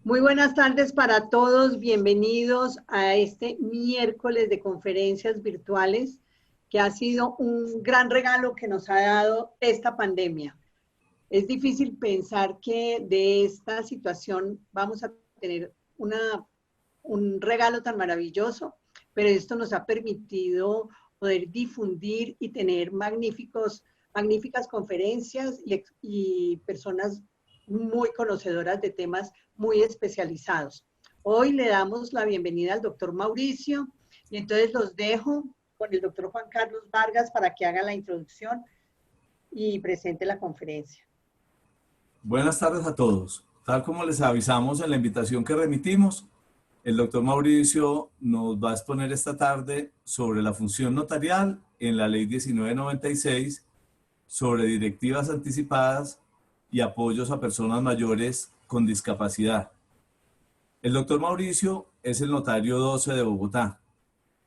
Muy buenas tardes para todos, bienvenidos a este miércoles de conferencias virtuales que ha sido un gran regalo que nos ha dado esta pandemia. Es difícil pensar que de esta situación vamos a tener un regalo tan maravilloso, pero esto nos ha permitido poder difundir y tener magníficas conferencias y personas muy conocedoras de temas muy especializados. Hoy le damos la bienvenida al doctor Mauricio y entonces los dejo con el doctor Juan Carlos Vargas para que haga la introducción y presente la conferencia. Buenas tardes a todos. Tal como les avisamos en la invitación que remitimos, el doctor Mauricio nos va a exponer esta tarde sobre la función notarial en la Ley 1996, sobre directivas anticipadas y apoyos a personas mayores con discapacidad. El doctor Mauricio es el notario 12 de Bogotá.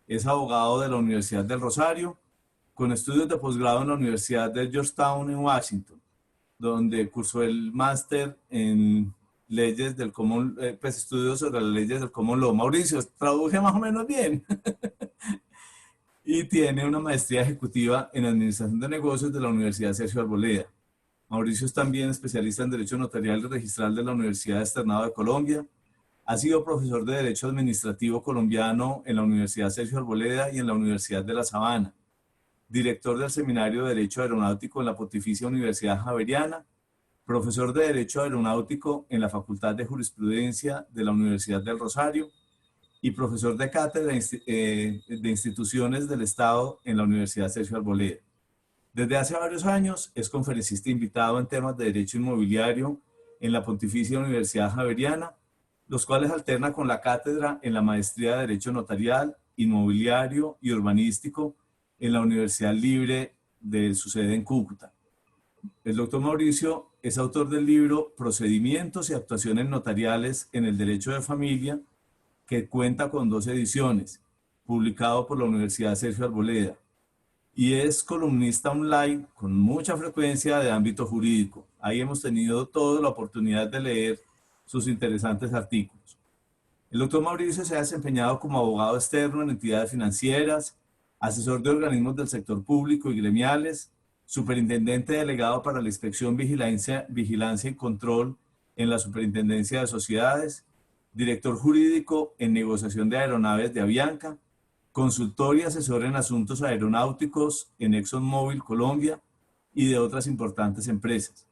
Es abogado de la Universidad del Rosario, con estudios de posgrado en la Universidad de Georgetown en Washington, donde cursó el máster en leyes del Common, estudios sobre las leyes del Common Law. Mauricio, traduje más o menos bien. Y tiene una maestría ejecutiva en Administración de Negocios de la Universidad Sergio Arboleda. Mauricio es también especialista en Derecho Notarial y Registral de la Universidad Externado de Colombia. Ha sido profesor de Derecho Administrativo colombiano en la Universidad Sergio Arboleda y en la Universidad de La Sabana. Director del Seminario de Derecho Aeronáutico en la Pontificia Universidad Javeriana. Profesor de Derecho Aeronáutico en la Facultad de Jurisprudencia de la Universidad del Rosario. Y profesor de cátedra de instituciones del Estado en la Universidad Sergio Arboleda. Desde hace varios años es conferencista invitado en temas de derecho inmobiliario en la Pontificia Universidad Javeriana, los cuales alterna con la cátedra en la maestría de Derecho Notarial, Inmobiliario y Urbanístico en la Universidad Libre de su sede en Cúcuta. El doctor Mauricio es autor del libro Procedimientos y actuaciones notariales en el derecho de familia, que cuenta con 2 ediciones, publicado por la Universidad Sergio Arboleda, y es columnista online con mucha frecuencia de ámbito jurídico. Ahí hemos tenido toda la oportunidad de leer sus interesantes artículos. El doctor Mauricio se ha desempeñado como abogado externo en entidades financieras, asesor de organismos del sector público y gremiales, superintendente delegado para la inspección, vigilancia y control en la Superintendencia de Sociedades, director jurídico en negociación de aeronaves de Avianca, consultor y asesor en asuntos aeronáuticos en ExxonMobil Colombia y de otras importantes empresas.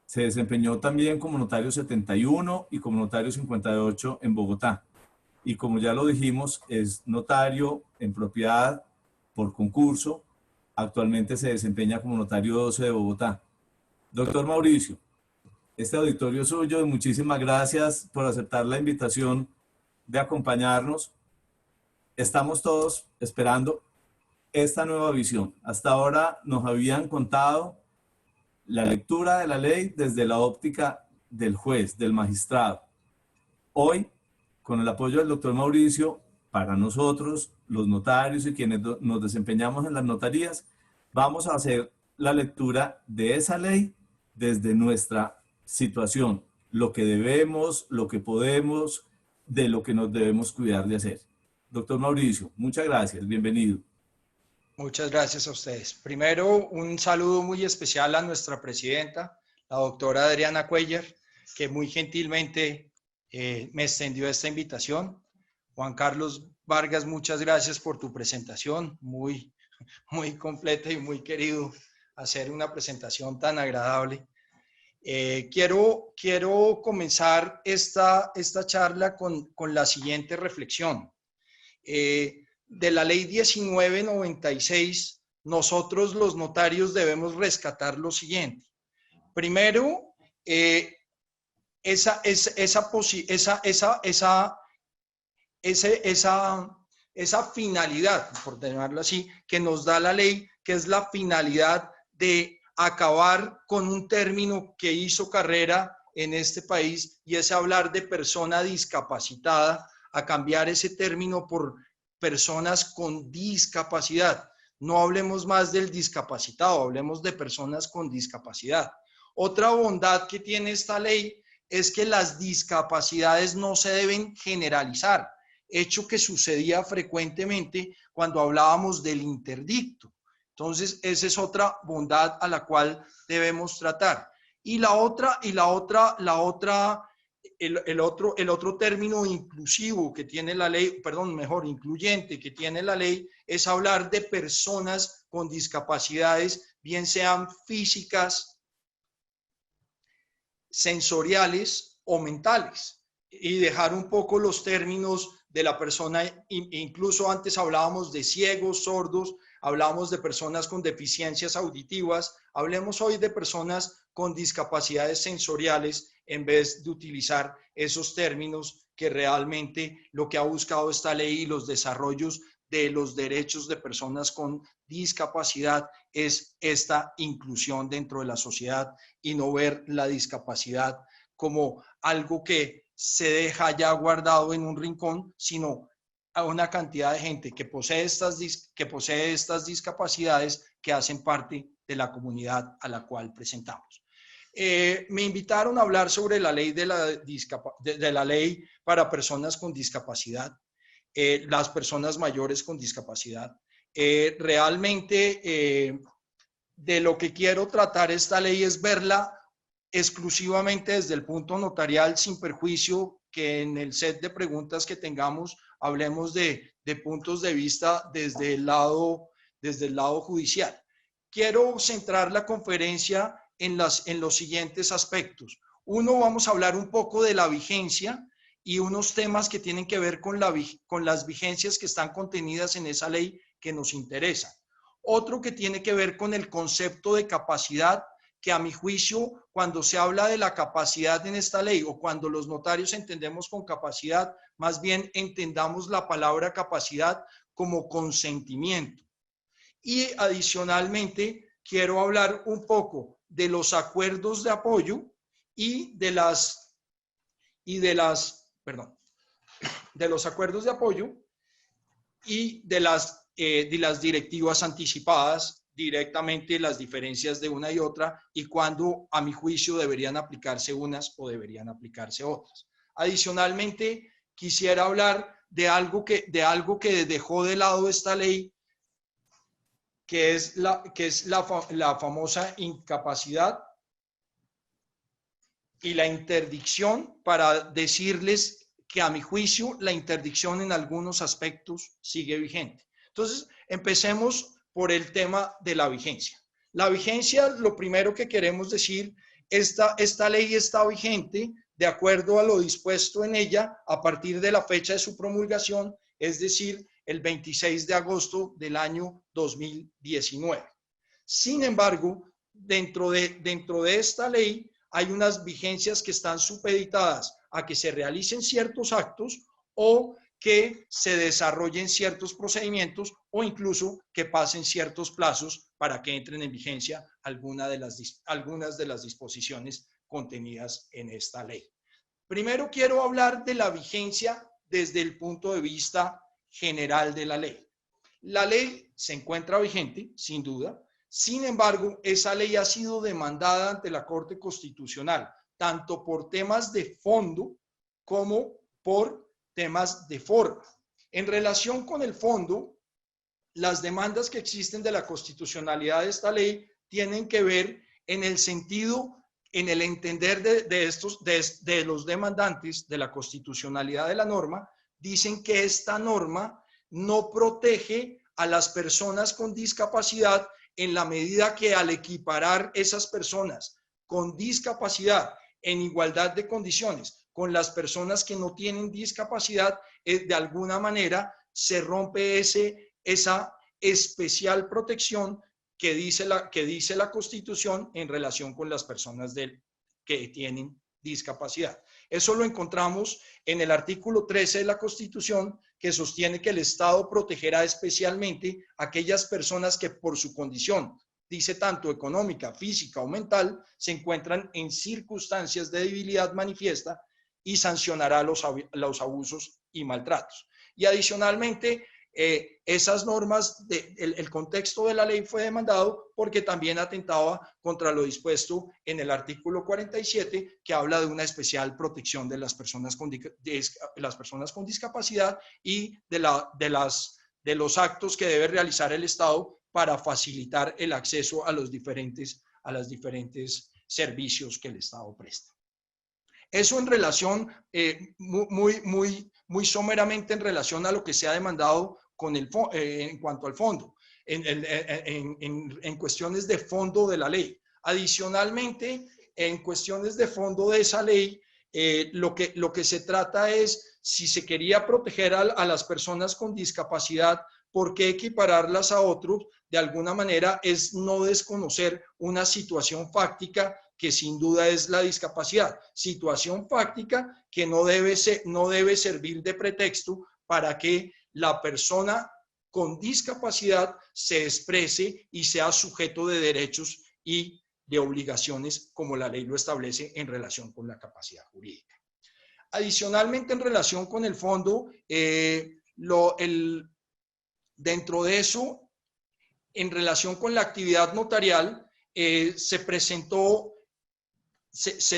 Se desempeñó también como notario 71 y como notario 58 en Bogotá. Y como ya lo dijimos, es notario en propiedad por concurso. Actualmente se desempeña como notario 12 de Bogotá. Doctor Mauricio, este auditorio es suyo y muchísimas gracias por aceptar la invitación de acompañarnos. Estamos todos esperando esta nueva visión. Hasta ahora nos habían contado la lectura de la ley desde la óptica del juez, del magistrado. Hoy, con el apoyo del doctor Mauricio, para nosotros, los notarios y quienes nos desempeñamos en las notarías, vamos a hacer la lectura de esa ley desde nuestra situación, lo que debemos, lo que podemos, de lo que nos debemos cuidar de hacer. Doctor Mauricio, muchas gracias, bienvenido. Muchas gracias a ustedes. Primero, un saludo muy especial a nuestra presidenta, la doctora Adriana Cuellar, que muy gentilmente me extendió esta invitación. Juan Carlos Vargas, muchas gracias por tu presentación, muy completa y muy querido hacer una presentación tan agradable. Quiero comenzar esta charla con la siguiente reflexión. De la ley 1996, nosotros los notarios debemos rescatar lo siguiente. Primero, esa finalidad, por llamarlo así, que nos da la ley, que es la finalidad de acabar con un término que hizo carrera en este país, y es hablar de persona discapacitada, a cambiar ese término por personas con discapacidad. No hablemos más del discapacitado, hablemos de personas con discapacidad. Otra bondad que tiene esta ley es que las discapacidades no se deben generalizar, hecho que sucedía frecuentemente cuando hablábamos del interdicto. Entonces, esa es otra bondad a la cual debemos tratar. Y el otro término inclusivo que tiene la ley, perdón, mejor, incluyente que tiene la ley, es hablar de personas con discapacidades, bien sean físicas, sensoriales o mentales, y dejar un poco los términos de la persona. Incluso antes hablábamos de ciegos, sordos, hablábamos de personas con deficiencias auditivas, hablemos hoy de personas con discapacidades sensoriales en vez de utilizar esos términos que realmente lo que ha buscado esta ley y los desarrollos de los derechos de personas con discapacidad es esta inclusión dentro de la sociedad y no ver la discapacidad como algo que se deja ya guardado en un rincón, sino a una cantidad de gente que posee estas discapacidades que hacen parte de la comunidad a la cual presentamos. Me invitaron a hablar sobre la ley de la ley para personas con discapacidad, las personas mayores con discapacidad. Realmente de lo que quiero tratar esta ley es verla exclusivamente desde el punto notarial, sin perjuicio que en el set de preguntas que tengamos hablemos de puntos de vista desde el lado judicial. Quiero centrar la conferencia en los siguientes aspectos. Uno, vamos a hablar un poco de la vigencia y unos temas que tienen que ver con las vigencias que están contenidas en esa ley que nos interesan. Otro que tiene que ver con el concepto de capacidad, que a mi juicio, cuando se habla de la capacidad en esta ley o cuando los notarios entendemos con capacidad, más bien entendamos la palabra capacidad como consentimiento. Y adicionalmente, quiero hablar un poco de los acuerdos de apoyo y de los acuerdos de apoyo y de las directivas anticipadas, directamente las diferencias de una y otra y cuándo, a mi juicio, deberían aplicarse unas o deberían aplicarse otras. Adicionalmente, quisiera hablar de algo que dejó de lado esta ley, que es la famosa incapacidad y la interdicción, para decirles que a mi juicio la interdicción en algunos aspectos sigue vigente. Entonces, empecemos por el tema de la vigencia. La vigencia, lo primero que queremos decir, esta ley está vigente de acuerdo a lo dispuesto en ella a partir de la fecha de su promulgación, es decir, el 26 de agosto del año 2019. Sin embargo, dentro de esta ley hay unas vigencias que están supeditadas a que se realicen ciertos actos o que se desarrollen ciertos procedimientos o incluso que pasen ciertos plazos para que entren en vigencia algunas de las disposiciones contenidas en esta ley. Primero quiero hablar de la vigencia desde el punto de vista general de la ley. La ley se encuentra vigente, sin duda. Sin embargo, esa ley ha sido demandada ante la Corte Constitucional, tanto por temas de fondo como por temas de forma. En relación con el fondo, las demandas que existen de la constitucionalidad de esta ley tienen que ver en el sentido, en el entender de los demandantes de la constitucionalidad de la norma. Dicen que esta norma no protege a las personas con discapacidad en la medida que, al equiparar esas personas con discapacidad en igualdad de condiciones con las personas que no tienen discapacidad, de alguna manera se rompe esa especial protección que dice la Constitución en relación con las personas que tienen discapacidad. Eso lo encontramos en el artículo 13 de la Constitución, que sostiene que el Estado protegerá especialmente a aquellas personas que por su condición, dice, tanto económica, física o mental, se encuentran en circunstancias de debilidad manifiesta, y sancionará los abusos y maltratos. Y adicionalmente, esas normas, el contexto de la ley fue demandado porque también atentaba contra lo dispuesto en el artículo 47, que habla de una especial protección de las personas con discapacidad y de los actos que debe realizar el Estado para facilitar el acceso a los diferentes servicios que el Estado presta. Eso en relación, muy someramente en relación a lo que se ha demandado en cuanto al fondo, en cuestiones de fondo de la ley. Adicionalmente, en cuestiones de fondo de esa ley, lo que se trata es, si se quería proteger a las personas con discapacidad, ¿por qué equipararlas a otros? De alguna manera es no desconocer una situación fáctica que sin duda es la discapacidad. Situación fáctica que no debe servir de pretexto para que la persona con discapacidad se exprese y sea sujeto de derechos y de obligaciones como la ley lo establece en relación con la capacidad jurídica. Adicionalmente, en relación con el fondo, dentro de eso, en relación con la actividad notarial, se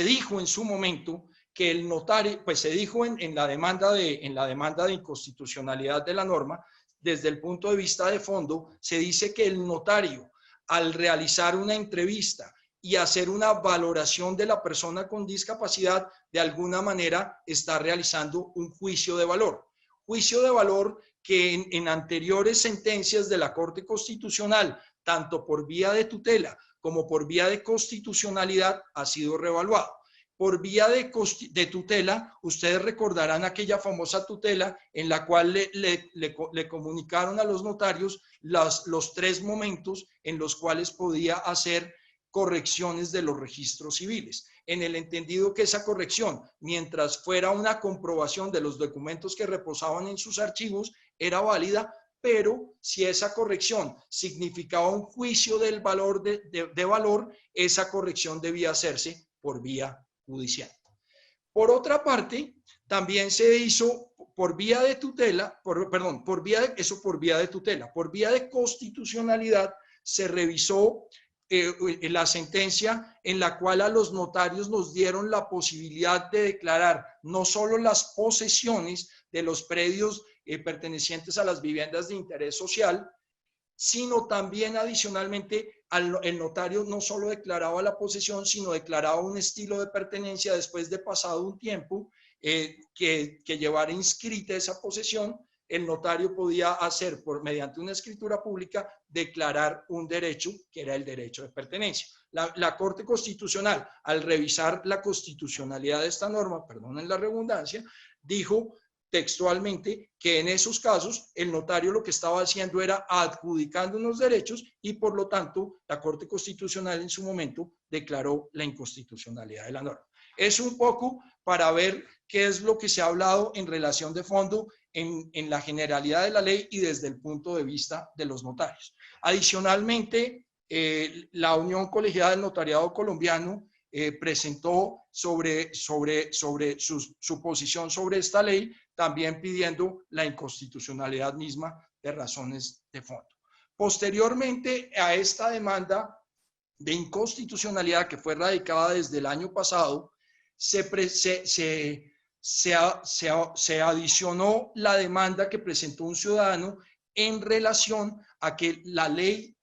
dijo en su momento que el notario, pues se dijo en la demanda de inconstitucionalidad de la norma, desde el punto de vista de fondo, se dice que el notario, al realizar una entrevista y hacer una valoración de la persona con discapacidad, de alguna manera está realizando un juicio de valor. Juicio de valor que en anteriores sentencias de la Corte Constitucional, tanto por vía de tutela como por vía de constitucionalidad, ha sido reevaluado. Por vía de tutela, ustedes recordarán aquella famosa tutela en la cual le comunicaron a los notarios los 3 momentos en los cuales podía hacer correcciones de los registros civiles, en el entendido que esa corrección, mientras fuera una comprobación de los documentos que reposaban en sus archivos, era válida, pero si esa corrección significaba un juicio del valor de valor, esa corrección debía hacerse por vía judicial. Por otra parte, también se hizo por vía de tutela, por vía de tutela, por vía de constitucionalidad, se revisó la sentencia en la cual a los notarios nos dieron la posibilidad de declarar no solo las posesiones de los predios pertenecientes a las viviendas de interés social, sino también adicionalmente el notario no solo declaraba la posesión, sino declaraba un estilo de pertenencia después de pasado un tiempo que llevara inscrita esa posesión. El notario podía hacer, mediante una escritura pública, declarar un derecho que era el derecho de pertenencia. La Corte Constitucional, al revisar la constitucionalidad de esta norma, perdonen la redundancia, dijo textualmente que en esos casos el notario lo que estaba haciendo era adjudicando unos derechos y por lo tanto la Corte Constitucional en su momento declaró la inconstitucionalidad de la norma. Es un poco para ver qué es lo que se ha hablado en relación de fondo en la generalidad de la ley y desde el punto de vista de los notarios. Adicionalmente, la Unión Colegiada del Notariado Colombiano presentó sobre su posición sobre esta ley, también pidiendo la inconstitucionalidad misma de razones de fondo. Posteriormente a esta demanda de inconstitucionalidad que fue radicada desde el año pasado, se adicionó la demanda que presentó un ciudadano en relación a que la ley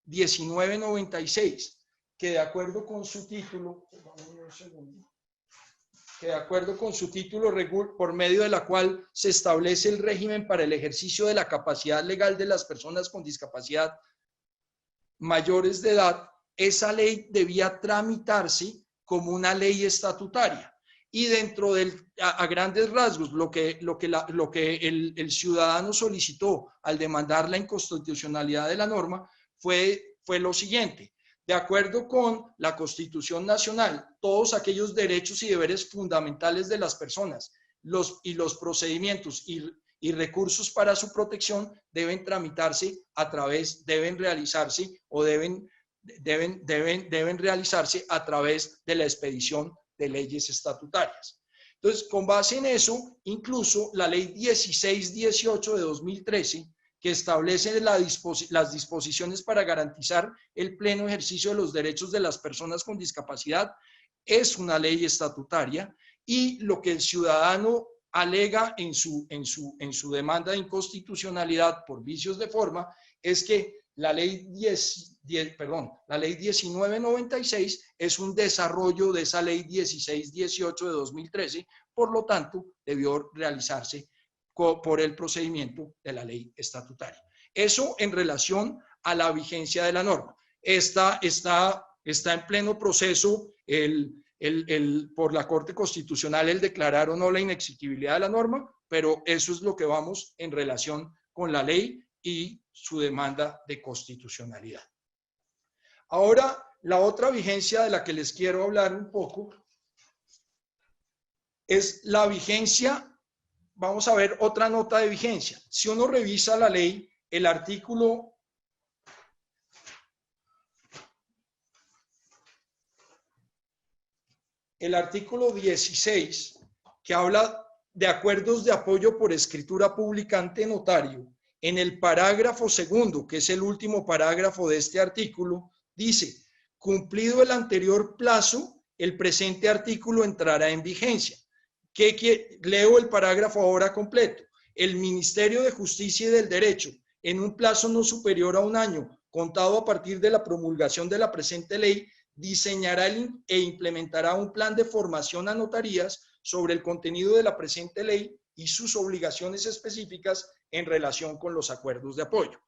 1996, que de acuerdo con su título, por medio de la cual se establece el régimen para el ejercicio de la capacidad legal de las personas con discapacidad mayores de edad, esa ley debía tramitarse como una ley estatutaria. Y dentro a grandes rasgos, lo que el ciudadano solicitó al demandar la inconstitucionalidad de la norma fue lo siguiente. De acuerdo con la Constitución Nacional, todos aquellos derechos y deberes fundamentales de las personas los procedimientos y recursos para su protección deben tramitarse deben realizarse a través de la expedición de leyes estatutarias. Entonces, con base en eso, incluso la ley 1618 de 2013 que establece las disposiciones para garantizar el pleno ejercicio de los derechos de las personas con discapacidad, es una ley estatutaria, y lo que el ciudadano alega en su demanda de inconstitucionalidad por vicios de forma es que la ley 1996 es un desarrollo de esa ley 1618 de 2013, por lo tanto debió realizarse por el procedimiento de la ley estatutaria. Eso en relación a la vigencia de la norma. Está en pleno proceso por la Corte Constitucional el declarar o no la inexigibilidad de la norma, pero eso es lo que vamos en relación con la ley y su demanda de constitucionalidad. Ahora, la otra vigencia de la que les quiero hablar un poco es la vigencia. Vamos a ver otra nota de vigencia. Si uno revisa la ley, el artículo 16, que habla de acuerdos de apoyo por escritura pública ante notario, en el parágrafo segundo, que es el último parágrafo de este artículo, dice: cumplido el anterior plazo, el presente artículo entrará en vigencia. Leo el parágrafo ahora completo. El Ministerio de Justicia y del Derecho, en un plazo no superior a un año, contado a partir de la promulgación de la presente ley, diseñará e implementará un plan de formación a notarías sobre el contenido de la presente ley y sus obligaciones específicas en relación con los acuerdos de apoyo.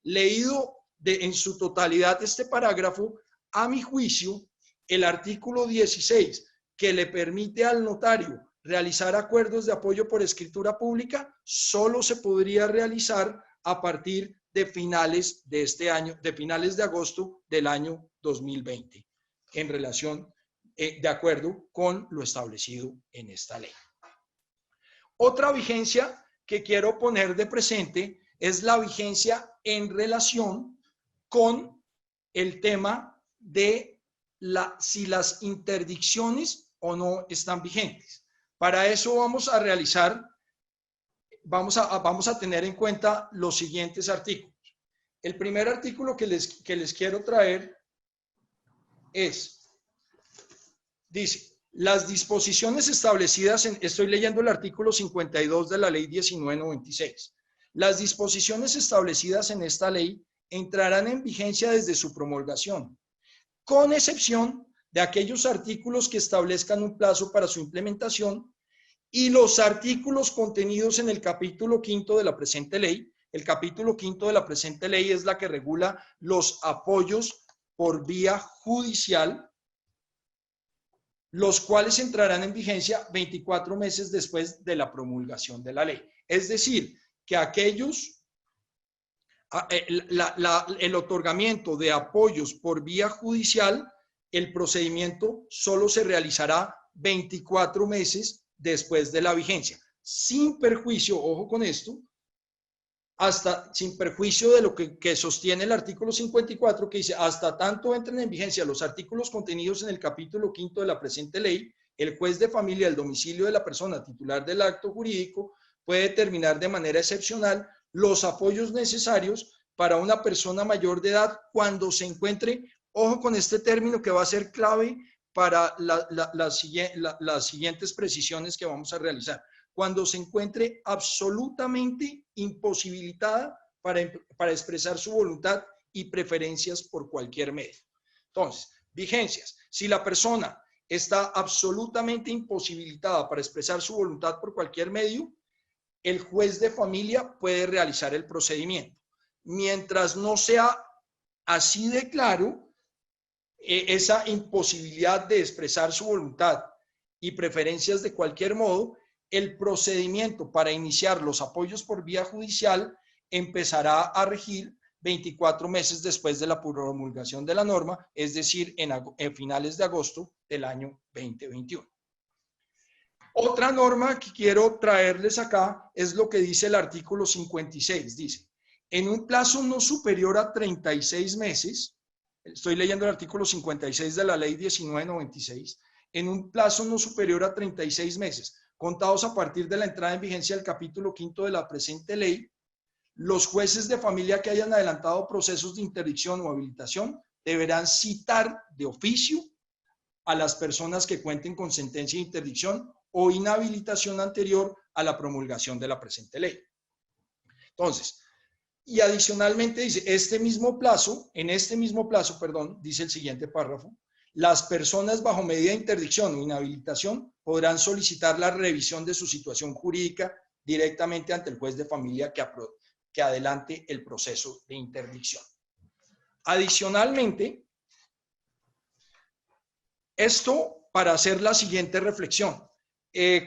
Leído en su totalidad este parágrafo, a mi juicio, el artículo 16, que le permite al notario realizar acuerdos de apoyo por escritura pública, solo se podría realizar a partir de finales de este año, de finales de agosto del año 2020, en relación, de acuerdo con lo establecido en esta ley. Otra vigencia que quiero poner de presente es la vigencia en relación con el tema de si las interdicciones o no están vigentes. Para eso vamos a realizar, vamos a tener en cuenta los siguientes artículos. El primer artículo que les quiero traer dice: las disposiciones establecidas estoy leyendo el artículo 52 de la ley 1996. Las disposiciones establecidas en esta ley entrarán en vigencia desde su promulgación, con excepción de aquellos artículos que establezcan un plazo para su implementación y los artículos contenidos en el capítulo 5 de la presente ley. El capítulo 5 de la presente ley es la que regula los apoyos por vía judicial, los cuales entrarán en vigencia 24 meses después de la promulgación de la ley. Es decir, que el otorgamiento de apoyos por vía judicial, el procedimiento solo se realizará 24 meses después de la vigencia, sin perjuicio, ojo con esto, sin perjuicio de lo que sostiene el artículo 54, que dice: hasta tanto entren en vigencia los artículos contenidos en el capítulo 5 de la presente ley, el juez de familia del domicilio de la persona titular del acto jurídico puede determinar de manera excepcional los apoyos necesarios para una persona mayor de edad cuando se encuentre, ojo con este término que va a ser clave para las siguientes precisiones que vamos a realizar, cuando se encuentre absolutamente imposibilitada para expresar su voluntad y preferencias por cualquier medio. Entonces, vigencias: si la persona está absolutamente imposibilitada para expresar su voluntad por cualquier medio, el juez de familia puede realizar el procedimiento. Mientras no sea así de claro, esa imposibilidad de expresar su voluntad y preferencias de cualquier modo, el procedimiento para iniciar los apoyos por vía judicial empezará a regir 24 meses después de la promulgación de la norma, es decir, en finales de agosto del año 2021. Otra norma que quiero traerles acá es lo que dice el artículo 56. Dice: en un plazo no superior a 36 meses, estoy leyendo el artículo 56 de la ley 1996, en un plazo no superior a 36 meses, contados a partir de la entrada en vigencia del capítulo 5 de la presente ley, Los jueces de familia que hayan adelantado procesos de interdicción o habilitación deberán citar de oficio a las personas que cuenten con sentencia de interdicción o inhabilitación anterior a la promulgación de la presente ley. Entonces, y adicionalmente dice, en este mismo plazo, dice el siguiente párrafo, las personas bajo medida de interdicción o inhabilitación podrán solicitar la revisión de su situación jurídica directamente ante el juez de familia que adelante el proceso de interdicción. Adicionalmente, esto para hacer la siguiente reflexión.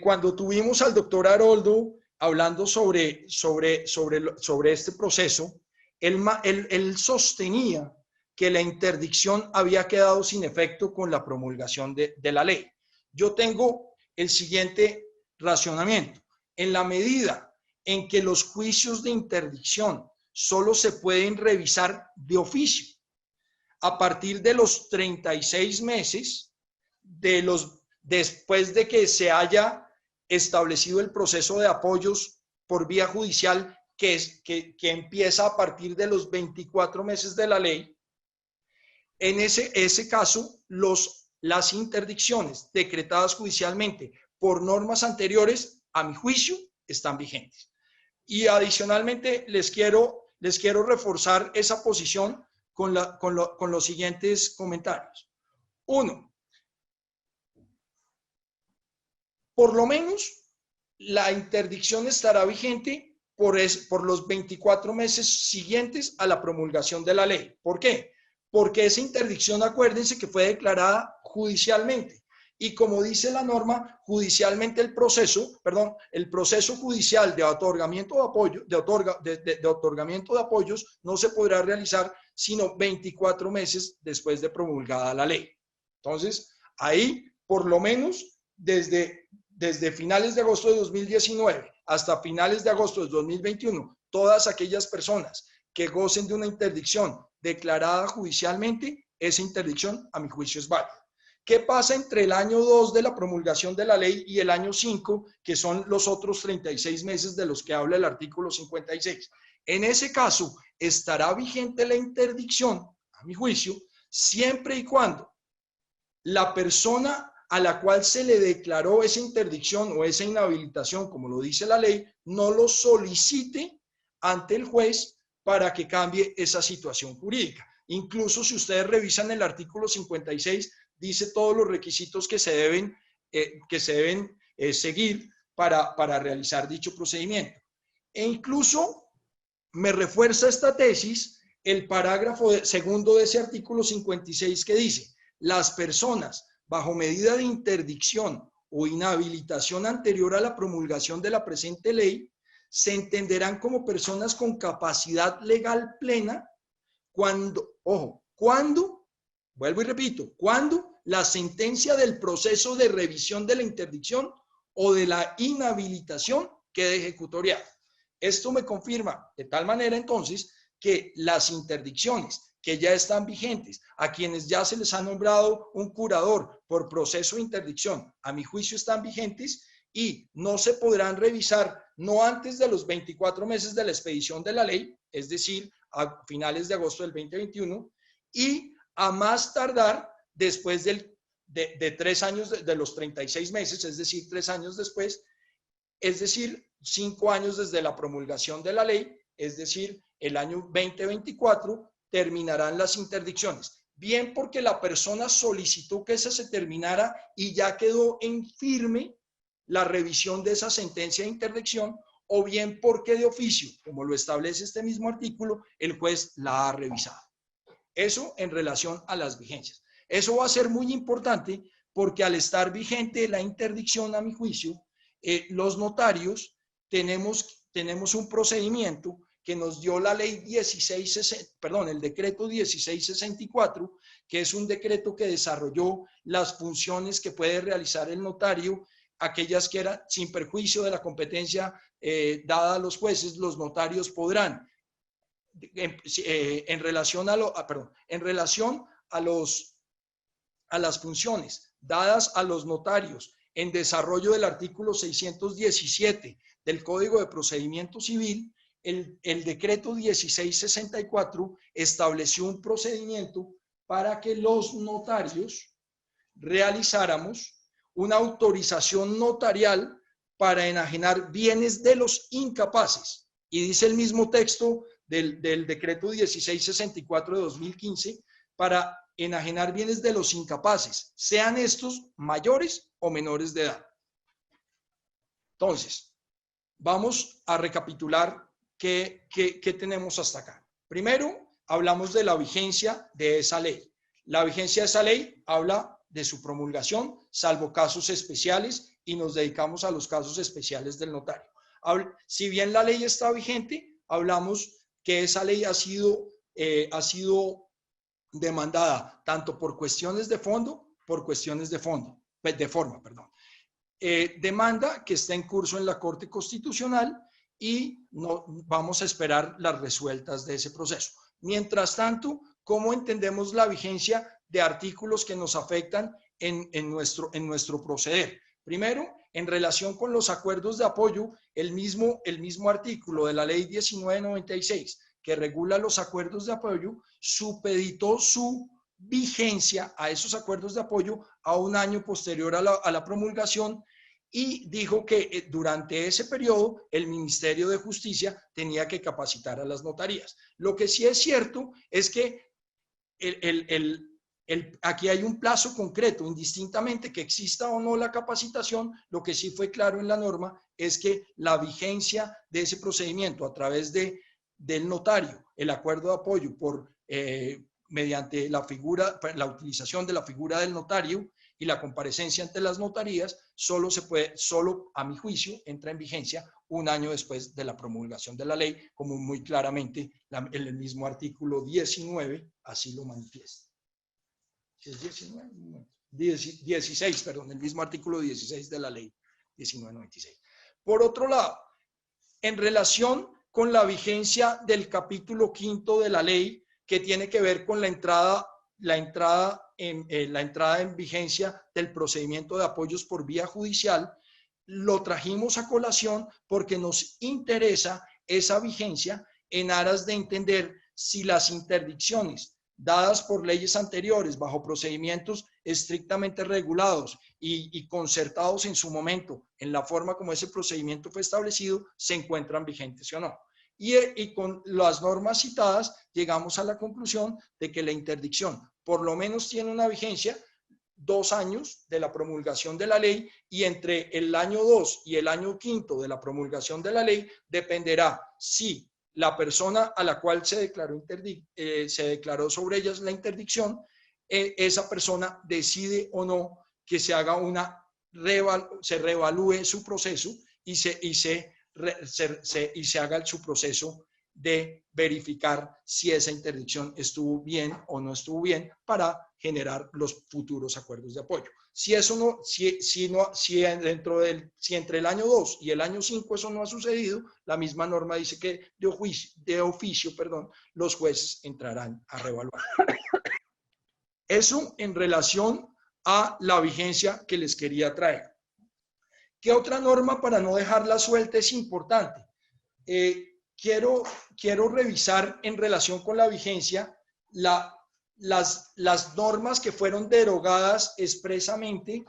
Cuando tuvimos al doctor Haroldo hablando sobre este proceso, él sostenía que la interdicción había quedado sin efecto con la promulgación de la ley. Yo tengo el siguiente racionamiento. En la medida en que los juicios de interdicción solo se pueden revisar de oficio a partir de los 36 meses después de que se haya establecido el proceso de apoyos por vía judicial que empieza a partir de los 24 meses de la ley, en ese caso las interdicciones decretadas judicialmente por normas anteriores, a mi juicio, están vigentes. Y adicionalmente les quiero reforzar esa posición con los siguientes comentarios. Uno, por lo menos la interdicción estará vigente por los 24 meses siguientes a la promulgación de la ley. ¿Por qué? Porque esa interdicción, acuérdense que fue declarada judicialmente. Y como dice la norma, judicialmente el proceso judicial de otorgamiento de apoyos no se podrá realizar sino 24 meses después de promulgada la ley. Entonces, ahí, por lo menos, desde finales de agosto de 2019 hasta finales de agosto de 2021, todas aquellas personas que gocen de una interdicción declarada judicialmente, esa interdicción, a mi juicio, es válida. ¿Qué pasa entre el año 2 de la promulgación de la ley y el año 5, que son los otros 36 meses de los que habla el artículo 56? En ese caso, estará vigente la interdicción, a mi juicio, siempre y cuando la persona a la cual se le declaró esa interdicción o esa inhabilitación, como lo dice la ley, no lo solicite ante el juez para que cambie esa situación jurídica. Incluso si ustedes revisan el artículo 56, dice todos los requisitos que se deben seguir para realizar dicho procedimiento. E incluso me refuerza esta tesis el parágrafo segundo de ese artículo 56 que dice, las personas bajo medida de interdicción o inhabilitación anterior a la promulgación de la presente ley se entenderán como personas con capacidad legal plena cuando, vuelvo y repito, cuando la sentencia del proceso de revisión de la interdicción o de la inhabilitación quede ejecutoriada. Esto me confirma de tal manera entonces que las interdicciones que ya están vigentes, a quienes ya se les ha nombrado un curador por proceso de interdicción, a mi juicio están vigentes y no se podrán revisar no antes de los 24 meses de la expedición de la ley, es decir, a finales de agosto del 2021, y a más tardar después de 3 años de los 36 meses, es decir, 3 años después, es decir, 5 años desde la promulgación de la ley, es decir, el año 2024, terminarán las interdicciones. Bien porque la persona solicitó que esa se terminara y ya quedó en firme la revisión de esa sentencia de interdicción, o bien porque de oficio, como lo establece este mismo artículo, el juez la ha revisado. Eso en relación a las vigencias. Eso va a ser muy importante porque al estar vigente la interdicción, a mi juicio, los notarios tenemos un procedimiento que nos dio la ley el decreto 1664, que es un decreto que desarrolló las funciones que puede realizar el notario, aquellas que eran sin perjuicio de la competencia dada a los jueces, los notarios podrán, en relación a las funciones dadas a los notarios en desarrollo del artículo 617 del Código de Procedimiento Civil, el decreto 1664 estableció un procedimiento para que los notarios realizáramos una autorización notarial para enajenar bienes de los incapaces. Y dice el mismo texto del decreto 1664 de 2015, para enajenar bienes de los incapaces, sean estos mayores o menores de edad. Entonces, vamos a recapitular qué tenemos hasta acá. Primero, hablamos de la vigencia de esa ley. La vigencia de esa ley habla de su promulgación, salvo casos especiales, y nos dedicamos a los casos especiales del notario. Si bien la ley está vigente, hablamos que esa ley ha sido demandada tanto por cuestiones de fondo, por cuestiones de forma. Demanda que está en curso en la Corte Constitucional y no, vamos a esperar las resueltas de ese proceso. Mientras tanto, ¿cómo entendemos la vigencia de artículos que nos afectan en nuestro proceder? Primero, en relación con los acuerdos de apoyo, el mismo artículo de la Ley 1996 que regula los acuerdos de apoyo supeditó su vigencia a esos acuerdos de apoyo a un año posterior a la promulgación, y dijo que durante ese periodo el Ministerio de Justicia tenía que capacitar a las notarías. Lo que sí es cierto es que aquí hay un plazo concreto, indistintamente que exista o no la capacitación. Lo que sí fue claro en la norma es que la vigencia de ese procedimiento a través del notario, el acuerdo de apoyo mediante la utilización de la figura del notario y la comparecencia ante las notarías, solo a mi juicio entra en vigencia un año después de la promulgación de la ley, como muy claramente el mismo artículo 19 así lo manifiesta. ¿Es 19? 16, perdón, el mismo artículo 16 de la ley 1996. Por otro lado, en relación con la vigencia del capítulo 5 de la ley, que tiene que ver con la entrada en vigencia del procedimiento de apoyos por vía judicial, lo trajimos a colación porque nos interesa esa vigencia en aras de entender si las interdicciones dadas por leyes anteriores bajo procedimientos estrictamente regulados y concertados en su momento en la forma como ese procedimiento fue establecido, se encuentran vigentes o no. Y con las normas citadas llegamos a la conclusión de que la interdicción por lo menos tiene una vigencia 2 años de la promulgación de la ley, y entre el año 2 y el año 5 de la promulgación de la ley dependerá si la persona a la cual se declaró sobre ellas la interdicción, esa persona decide o no que se haga se reevalúe su proceso y se haga su proceso de verificar si esa interdicción estuvo bien o no estuvo bien para generar los futuros acuerdos de apoyo. Si entre el año 2 y el año 5 eso no ha sucedido, la misma norma dice que de oficio, los jueces entrarán a reevaluar. Eso en relación a la vigencia que les quería traer. ¿Qué otra norma, para no dejarla suelta, es importante? Quiero revisar en relación con la vigencia las normas que fueron derogadas expresamente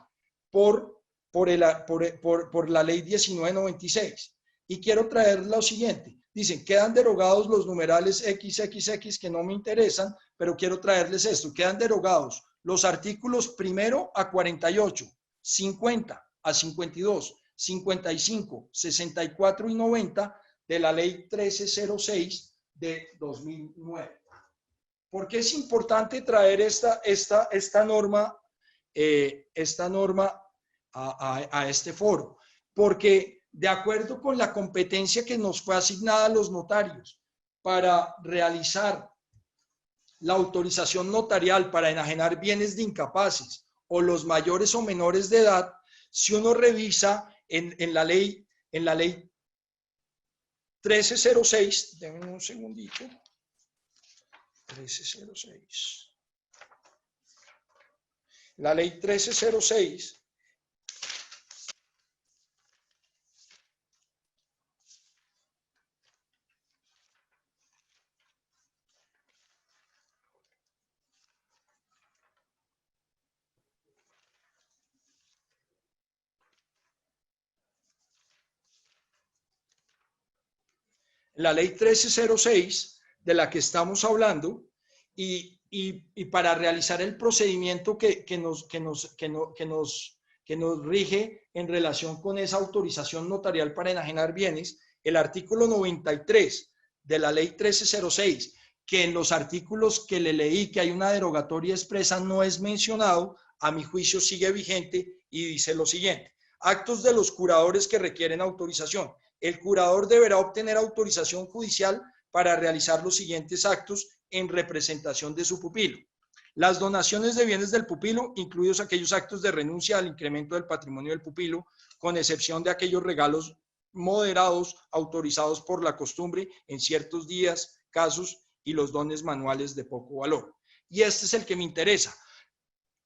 por la ley 1996. Y quiero traer lo siguiente. Dicen, quedan derogados los numerales XXX que no me interesan, pero quiero traerles esto. Quedan derogados los artículos 1 a 48, 50 a 52, 55, 64 y 90 de la ley 1306 de 2009. ¿Por qué es importante traer esta norma a este foro? Porque de acuerdo con la competencia que nos fue asignada a los notarios para realizar la autorización notarial para enajenar bienes de incapaces o los mayores o menores de edad, si uno revisa en la ley 1306, denme un segundito, 1306. La ley 1306 la ley 1306 de la que estamos hablando y para realizar el procedimiento que nos rige en relación con esa autorización notarial para enajenar bienes, el artículo 93 de la ley 1306, que en los artículos que le leí que hay una derogatoria expresa no es mencionado, a mi juicio sigue vigente y dice lo siguiente: actos de los curadores que requieren autorización. El curador deberá obtener autorización judicial para realizar los siguientes actos en representación de su pupilo: las donaciones de bienes del pupilo, incluidos aquellos actos de renuncia al incremento del patrimonio del pupilo, con excepción de aquellos regalos moderados autorizados por la costumbre en ciertos días, casos, y los dones manuales de poco valor. Y este es el que me interesa,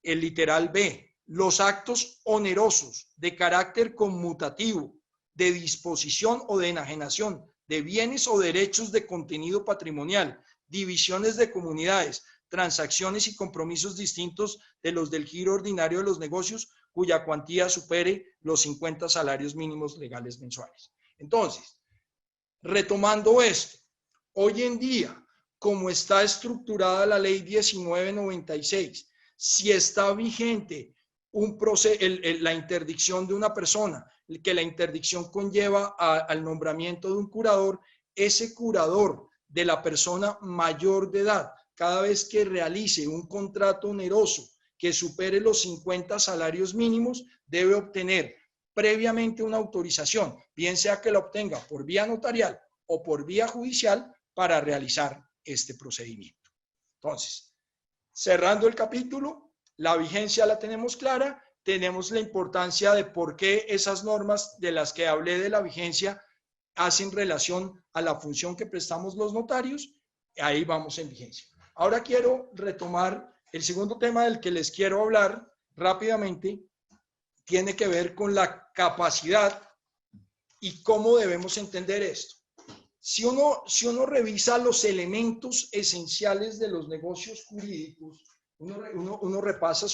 el literal B: los actos onerosos de carácter conmutativo, de disposición o de enajenación de bienes o derechos de contenido patrimonial, divisiones de comunidades, transacciones y compromisos distintos de los del giro ordinario de los negocios, cuya cuantía supere los 50 salarios mínimos legales mensuales. Entonces, retomando esto, hoy en día, como está estructurada la ley 1996, si está vigente la interdicción de una persona, que la interdicción conlleva al nombramiento de un curador, ese curador de la persona mayor de edad, cada vez que realice un contrato oneroso que supere los 50 salarios mínimos, debe obtener previamente una autorización, bien sea que la obtenga por vía notarial o por vía judicial, para realizar este procedimiento. Entonces, cerrando el capítulo, la vigencia la tenemos clara, tenemos la importancia de por qué esas normas de las que hablé de la vigencia hacen relación a la función que prestamos los notarios, ahí vamos en vigencia. Ahora quiero retomar el segundo tema del que les quiero hablar rápidamente, tiene que ver con la capacidad y cómo debemos entender esto. Si uno revisa los elementos esenciales de los negocios jurídicos, uno repasa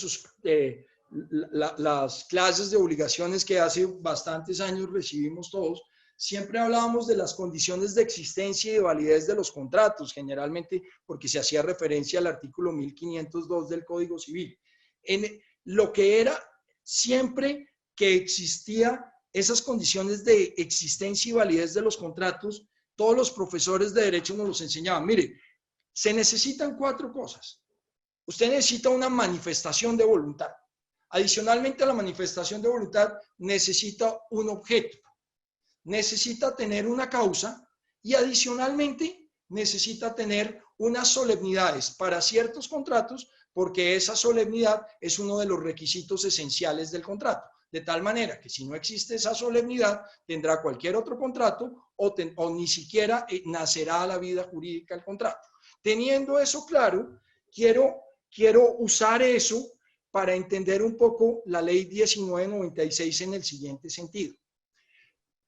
las clases de obligaciones que hace bastantes años recibimos todos, siempre hablábamos de las condiciones de existencia y de validez de los contratos, generalmente porque se hacía referencia al artículo 1502 del Código Civil. En lo que era siempre que existía esas condiciones de existencia y validez de los contratos, todos los profesores de derecho nos los enseñaban. Mire, se necesitan 4 cosas. Usted necesita una manifestación de voluntad. Adicionalmente a la manifestación de voluntad, necesita un objeto. Necesita tener una causa y adicionalmente necesita tener unas solemnidades para ciertos contratos, porque esa solemnidad es uno de los requisitos esenciales del contrato. De tal manera que si no existe esa solemnidad, tendrá cualquier otro contrato o ni siquiera nacerá a la vida jurídica el contrato. Teniendo eso claro, quiero usar eso para entender un poco la ley 1996 en el siguiente sentido.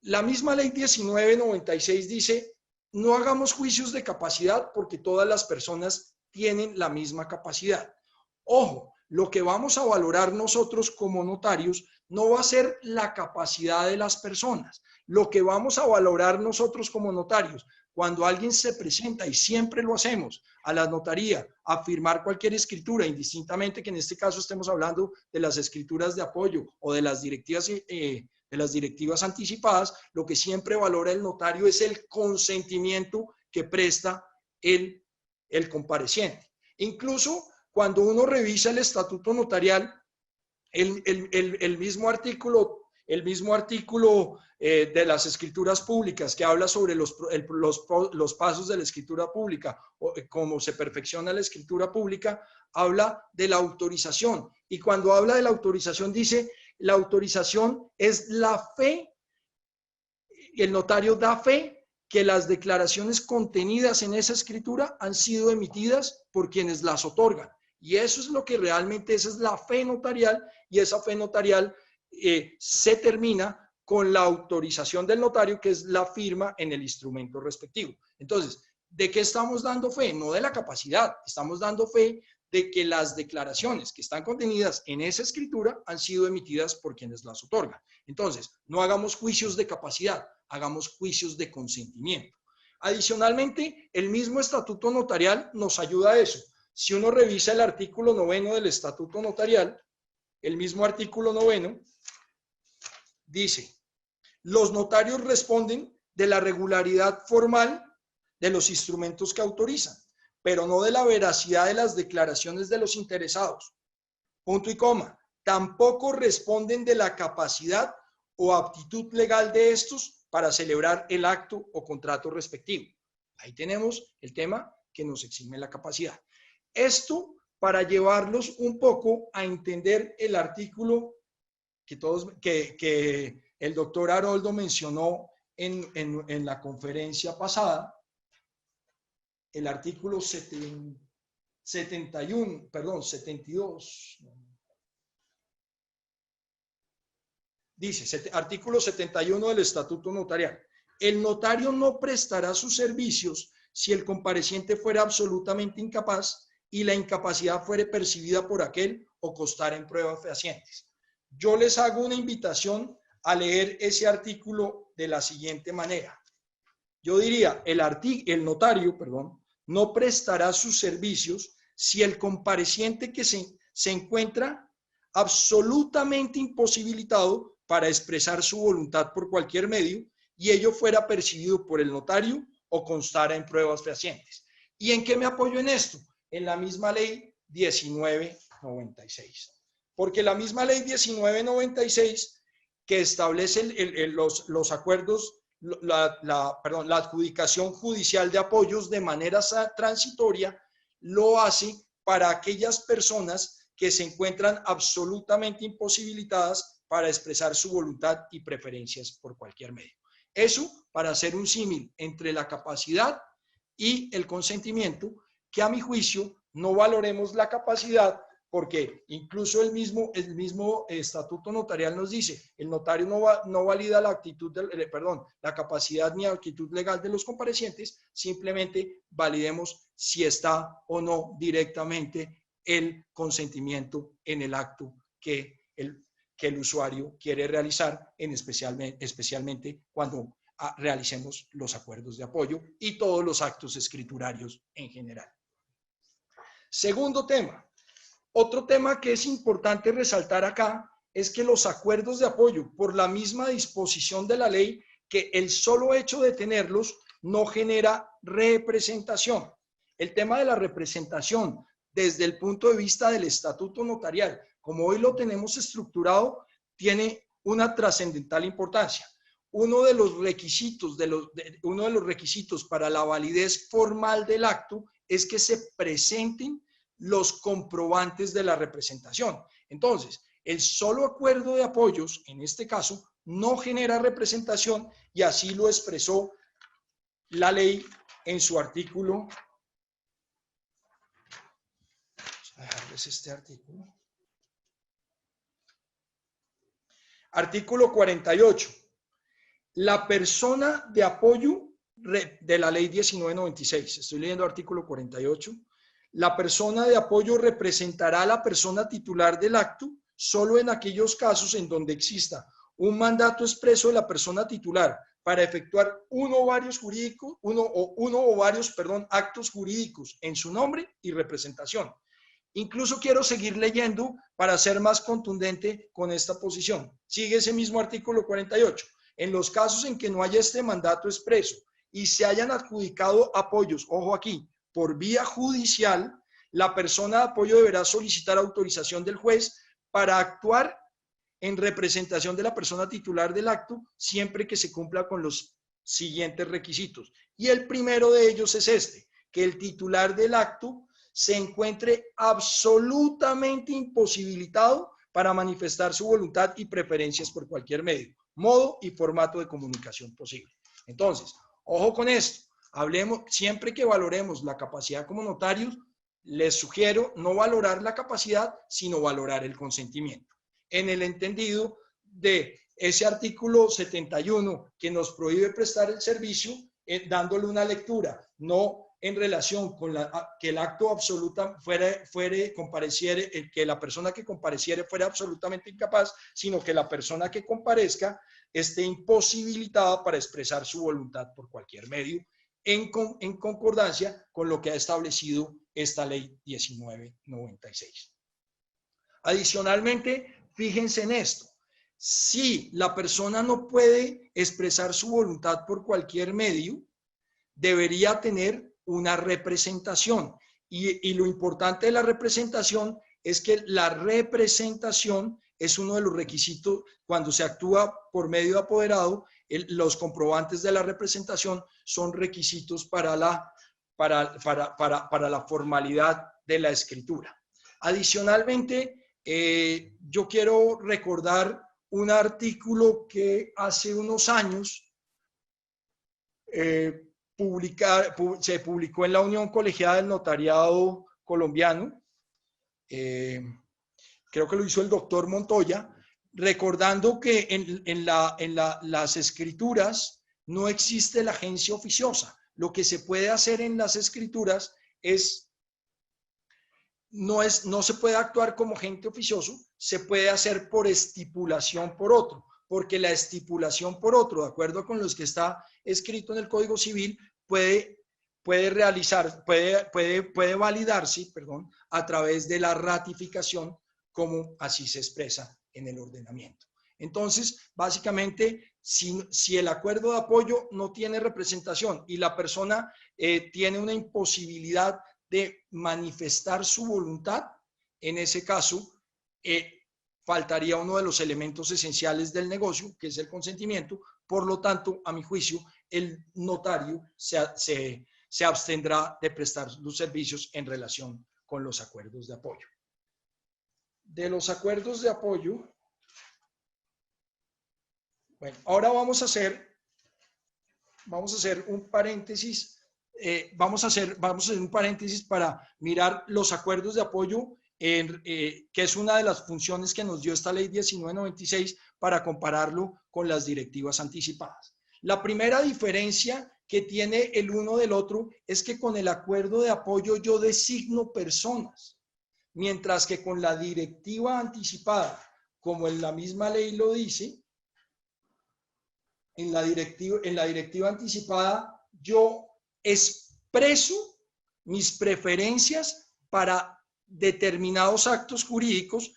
La misma ley 1996 dice: no hagamos juicios de capacidad porque todas las personas tienen la misma capacidad. Ojo, lo que vamos a valorar nosotros como notarios no va a ser la capacidad de las personas. Lo que vamos a valorar nosotros como notarios, cuando alguien se presenta, y siempre lo hacemos, a la notaría a firmar cualquier escritura, indistintamente que en este caso estemos hablando de las escrituras de apoyo o de las directivas anticipadas, lo que siempre valora el notario es el consentimiento que presta el compareciente. Incluso cuando uno revisa el estatuto notarial, el mismo artículo de las escrituras públicas que habla sobre los pasos de la escritura pública, o cómo se perfecciona la escritura pública, habla de la autorización. Y cuando habla de la autorización dice: la autorización es la fe, el notario da fe que las declaraciones contenidas en esa escritura han sido emitidas por quienes las otorgan. Y eso es lo que realmente, esa es la fe notarial, y esa fe notarial se termina con la autorización del notario, que es la firma en el instrumento respectivo. Entonces, ¿de qué estamos dando fe? No de la capacidad, estamos dando fe de que las declaraciones que están contenidas en esa escritura han sido emitidas por quienes las otorgan. Entonces, no hagamos juicios de capacidad, hagamos juicios de consentimiento. Adicionalmente, el mismo estatuto notarial nos ayuda a eso. Si uno revisa el artículo 9 del estatuto notarial, el mismo artículo 9 dice: los notarios responden de la regularidad formal de los instrumentos que autorizan, pero no de la veracidad de las declaraciones de los interesados. Punto y coma. Tampoco responden de la capacidad o aptitud legal de estos para celebrar el acto o contrato respectivo. Ahí tenemos el tema que nos exime la capacidad. Esto para llevarlos un poco a entender el artículo que el doctor Haroldo mencionó en la conferencia pasada, el artículo 72. Dice, artículo 71 del Estatuto Notarial: el notario no prestará sus servicios si el compareciente fuera absolutamente incapaz y la incapacidad fuere percibida por aquel o constara en pruebas fehacientes. Yo les hago una invitación a leer ese artículo de la siguiente manera. Yo diría, el notario, no prestará sus servicios si el compareciente que se encuentra absolutamente imposibilitado para expresar su voluntad por cualquier medio y ello fuera percibido por el notario o constara en pruebas fehacientes. ¿Y en qué me apoyo en esto? En la misma ley 1996. Porque la misma ley 1996 que establece los acuerdos, la adjudicación judicial de apoyos de manera transitoria, lo hace para aquellas personas que se encuentran absolutamente imposibilitadas para expresar su voluntad y preferencias por cualquier medio. Eso para hacer un símil entre la capacidad y el consentimiento, que a mi juicio no valoremos la capacidad, porque incluso el mismo estatuto notarial nos dice, el notario no valida la capacidad ni actitud legal de los comparecientes, simplemente validemos si está o no directamente el consentimiento en el acto que el usuario quiere realizar, especialmente cuando realicemos los acuerdos de apoyo y todos los actos escriturarios en general. Segundo tema. Otro tema que es importante resaltar acá es que los acuerdos de apoyo, por la misma disposición de la ley, que el solo hecho de tenerlos no genera representación. El tema de la representación, desde el punto de vista del estatuto notarial, como hoy lo tenemos estructurado, tiene una trascendental importancia. Uno de los requisitos para la validez formal del acto es que se presenten los comprobantes de la representación. Entonces, el solo acuerdo de apoyos, en este caso, no genera representación y así lo expresó la ley en su artículo. Vamos a dejarles este artículo. Artículo 48. La persona de apoyo de la ley 1996. Estoy leyendo artículo 48. La persona de apoyo representará a la persona titular del acto solo en aquellos casos en donde exista un mandato expreso de la persona titular para efectuar uno o varios actos jurídicos en su nombre y representación. Incluso quiero seguir leyendo para ser más contundente con esta posición. Sigue ese mismo artículo 48. En los casos en que no haya este mandato expreso y se hayan adjudicado apoyos, ojo aquí, por vía judicial, la persona de apoyo deberá solicitar autorización del juez para actuar en representación de la persona titular del acto, siempre que se cumpla con los siguientes requisitos. Y el primero de ellos es este, que el titular del acto se encuentre absolutamente imposibilitado para manifestar su voluntad y preferencias por cualquier medio, modo y formato de comunicación posible. Entonces, ojo con esto. Hablemos, siempre que valoremos la capacidad como notarios, les sugiero no valorar la capacidad, sino valorar el consentimiento. En el entendido de ese artículo 71 que nos prohíbe prestar el servicio, dándole una lectura, no en relación con que el acto que la persona que compareciere fuera absolutamente incapaz, sino que la persona que comparezca esté imposibilitada para expresar su voluntad por cualquier medio, en concordancia con lo que ha establecido esta ley 1996. Adicionalmente, fíjense en esto. Si la persona no puede expresar su voluntad por cualquier medio, debería tener una representación. Y lo importante de la representación es que la representación es uno de los requisitos cuando se actúa por medio de apoderado. Los comprobantes de la representación son requisitos para la formalidad de la escritura. Adicionalmente, yo quiero recordar un artículo que hace unos años se publicó en la Unión Colegiada del Notariado Colombiano. Creo que lo hizo el doctor Montoya, recordando que en las escrituras no existe la agencia oficiosa. Lo que se puede hacer en las escrituras no se puede actuar como agente oficioso, se puede hacer por estipulación por otro, porque la estipulación por otro, de acuerdo con los que está escrito en el Código Civil, puede validarse, a través de la ratificación, como así se expresa en el ordenamiento. Entonces, básicamente, si el acuerdo de apoyo no tiene representación y la persona tiene una imposibilidad de manifestar su voluntad, en ese caso, faltaría uno de los elementos esenciales del negocio, que es el consentimiento. Por lo tanto, a mi juicio, el notario se abstendrá de prestar los servicios en relación con los acuerdos de apoyo. De los acuerdos de apoyo, bueno, ahora vamos a hacer un paréntesis. Vamos a hacer un paréntesis para mirar los acuerdos de apoyo, que es una de las funciones que nos dio esta ley 1996, para compararlo con las directivas anticipadas. La primera diferencia que tiene el uno del otro es que con el acuerdo de apoyo yo designo personas, mientras que con la directiva anticipada, como en la misma ley lo dice, en la directiva anticipada yo expreso mis preferencias para determinados actos jurídicos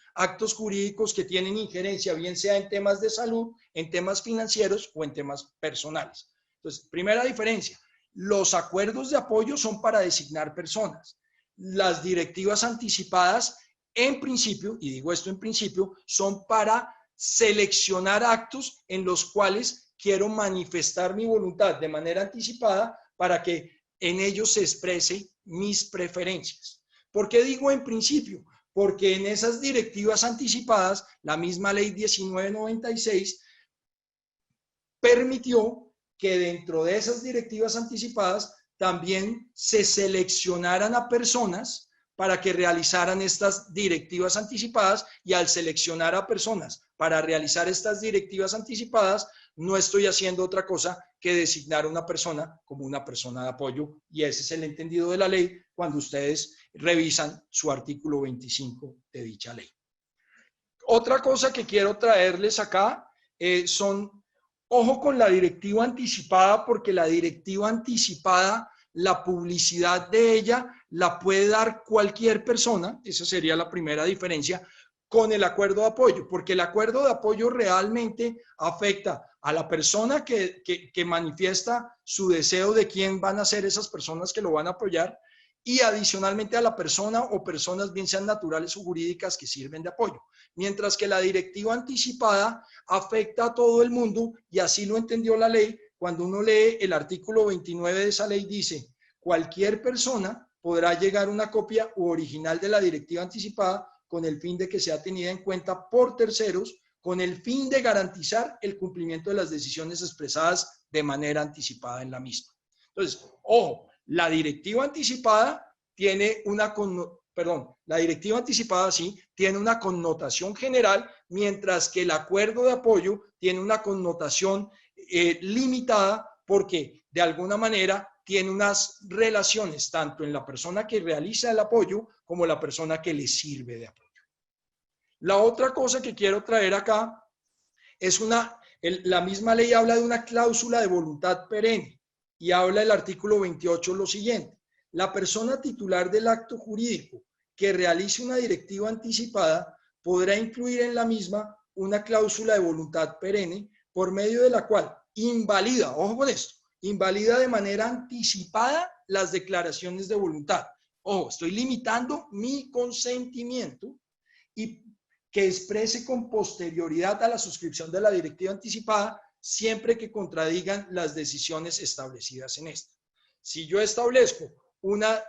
que tienen injerencia, bien sea en temas de salud, en temas financieros o en temas personales. Entonces, primera diferencia, los acuerdos de apoyo son para designar personas. Las directivas anticipadas, en principio, y digo esto en principio, son para seleccionar actos en los cuales quiero manifestar mi voluntad de manera anticipada para que en ellos se exprese mis preferencias. ¿Por qué digo en principio? Porque en esas directivas anticipadas, la misma ley 1996 permitió que dentro de esas directivas anticipadas también se seleccionaran a personas para que realizaran estas directivas anticipadas, y al seleccionar a personas para realizar estas directivas anticipadas, no estoy haciendo otra cosa que designar a una persona como una persona de apoyo, y ese es el entendido de la ley cuando ustedes revisan su artículo 25 de dicha ley. Otra cosa que quiero traerles acá ojo con la directiva anticipada, porque la directiva anticipada, la publicidad de ella la puede dar cualquier persona. Esa sería la primera diferencia con el acuerdo de apoyo, porque el acuerdo de apoyo realmente afecta a la persona que manifiesta su deseo de quién van a ser esas personas que lo van a apoyar, y adicionalmente a la persona o personas, bien sean naturales o jurídicas, que sirven de apoyo. Mientras que la directiva anticipada afecta a todo el mundo, y así lo entendió la ley. Cuando uno lee el artículo 29 de esa ley, dice: cualquier persona podrá llegar una copia u original de la directiva anticipada con el fin de que sea tenida en cuenta por terceros, con el fin de garantizar el cumplimiento de las decisiones expresadas de manera anticipada en la misma. Entonces, ojo, la directiva anticipada tiene la directiva anticipada sí tiene una connotación general, mientras que el acuerdo de apoyo tiene una connotación limitada, porque de alguna manera tiene unas relaciones tanto en la persona que realiza el apoyo como la persona que le sirve de apoyo. La otra cosa que quiero traer acá es la misma ley habla de una cláusula de voluntad perenne. y habla el artículo 28 lo siguiente: la persona titular del acto jurídico que realice una directiva anticipada podrá incluir en la misma una cláusula de voluntad perenne por medio de la cual invalida, ojo con esto, invalida de manera anticipada las declaraciones de voluntad. Ojo, estoy limitando mi consentimiento y que exprese con posterioridad a la suscripción de la directiva anticipada siempre que contradigan las decisiones establecidas en esta. Si yo establezco una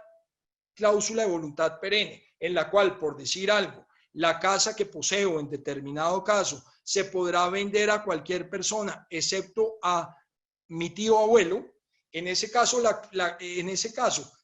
cláusula de voluntad perenne en la cual, por decir algo, la casa que poseo en determinado caso se podrá vender a cualquier persona excepto a mi tío abuelo, en ese caso,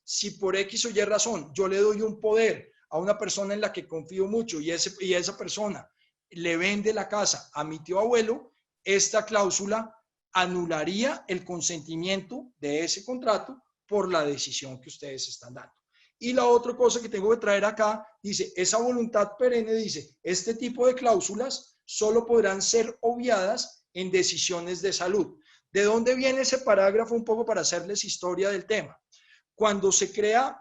si por X o Y razón yo le doy un poder a una persona en la que confío mucho y esa persona le vende la casa a mi tío abuelo, esta cláusula anularía el consentimiento de ese contrato por la decisión que ustedes están dando. Y la otra cosa que tengo que traer acá, dice, esa voluntad perenne, dice, este tipo de cláusulas solo podrán ser obviadas en decisiones de salud. ¿De dónde viene ese parágrafo? Un poco para hacerles historia del tema. Cuando se crea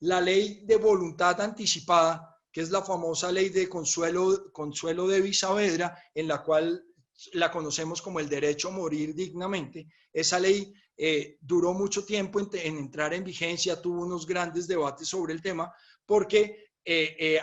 la ley de voluntad anticipada, que es la famosa ley de Consuelo de Saavedra, en la cual la conocemos como el derecho a morir dignamente, esa ley duró mucho tiempo en entrar en vigencia, tuvo unos grandes debates sobre el tema, porque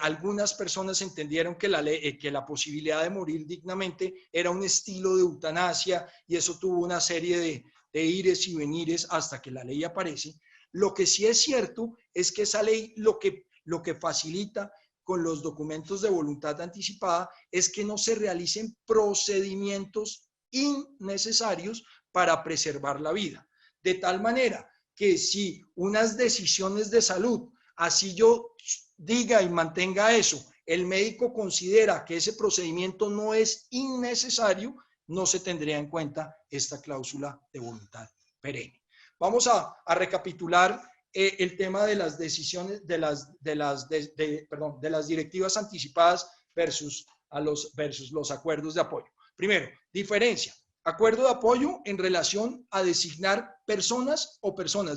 algunas personas entendieron que la posibilidad de morir dignamente era un estilo de eutanasia, y eso tuvo una serie de ires y venires hasta que la ley aparece. Lo que sí es cierto es que esa ley lo que facilita con los documentos de voluntad anticipada es que no se realicen procedimientos innecesarios para preservar la vida. De tal manera que si unas decisiones de salud, así yo diga y mantenga eso, el médico considera que ese procedimiento no es innecesario, no se tendría en cuenta esta cláusula de voluntad perenne. Vamos a recapitular el tema de las decisiones, de las directivas anticipadas versus los acuerdos de apoyo. Primero, diferencia. Acuerdo de apoyo en relación a designar personas,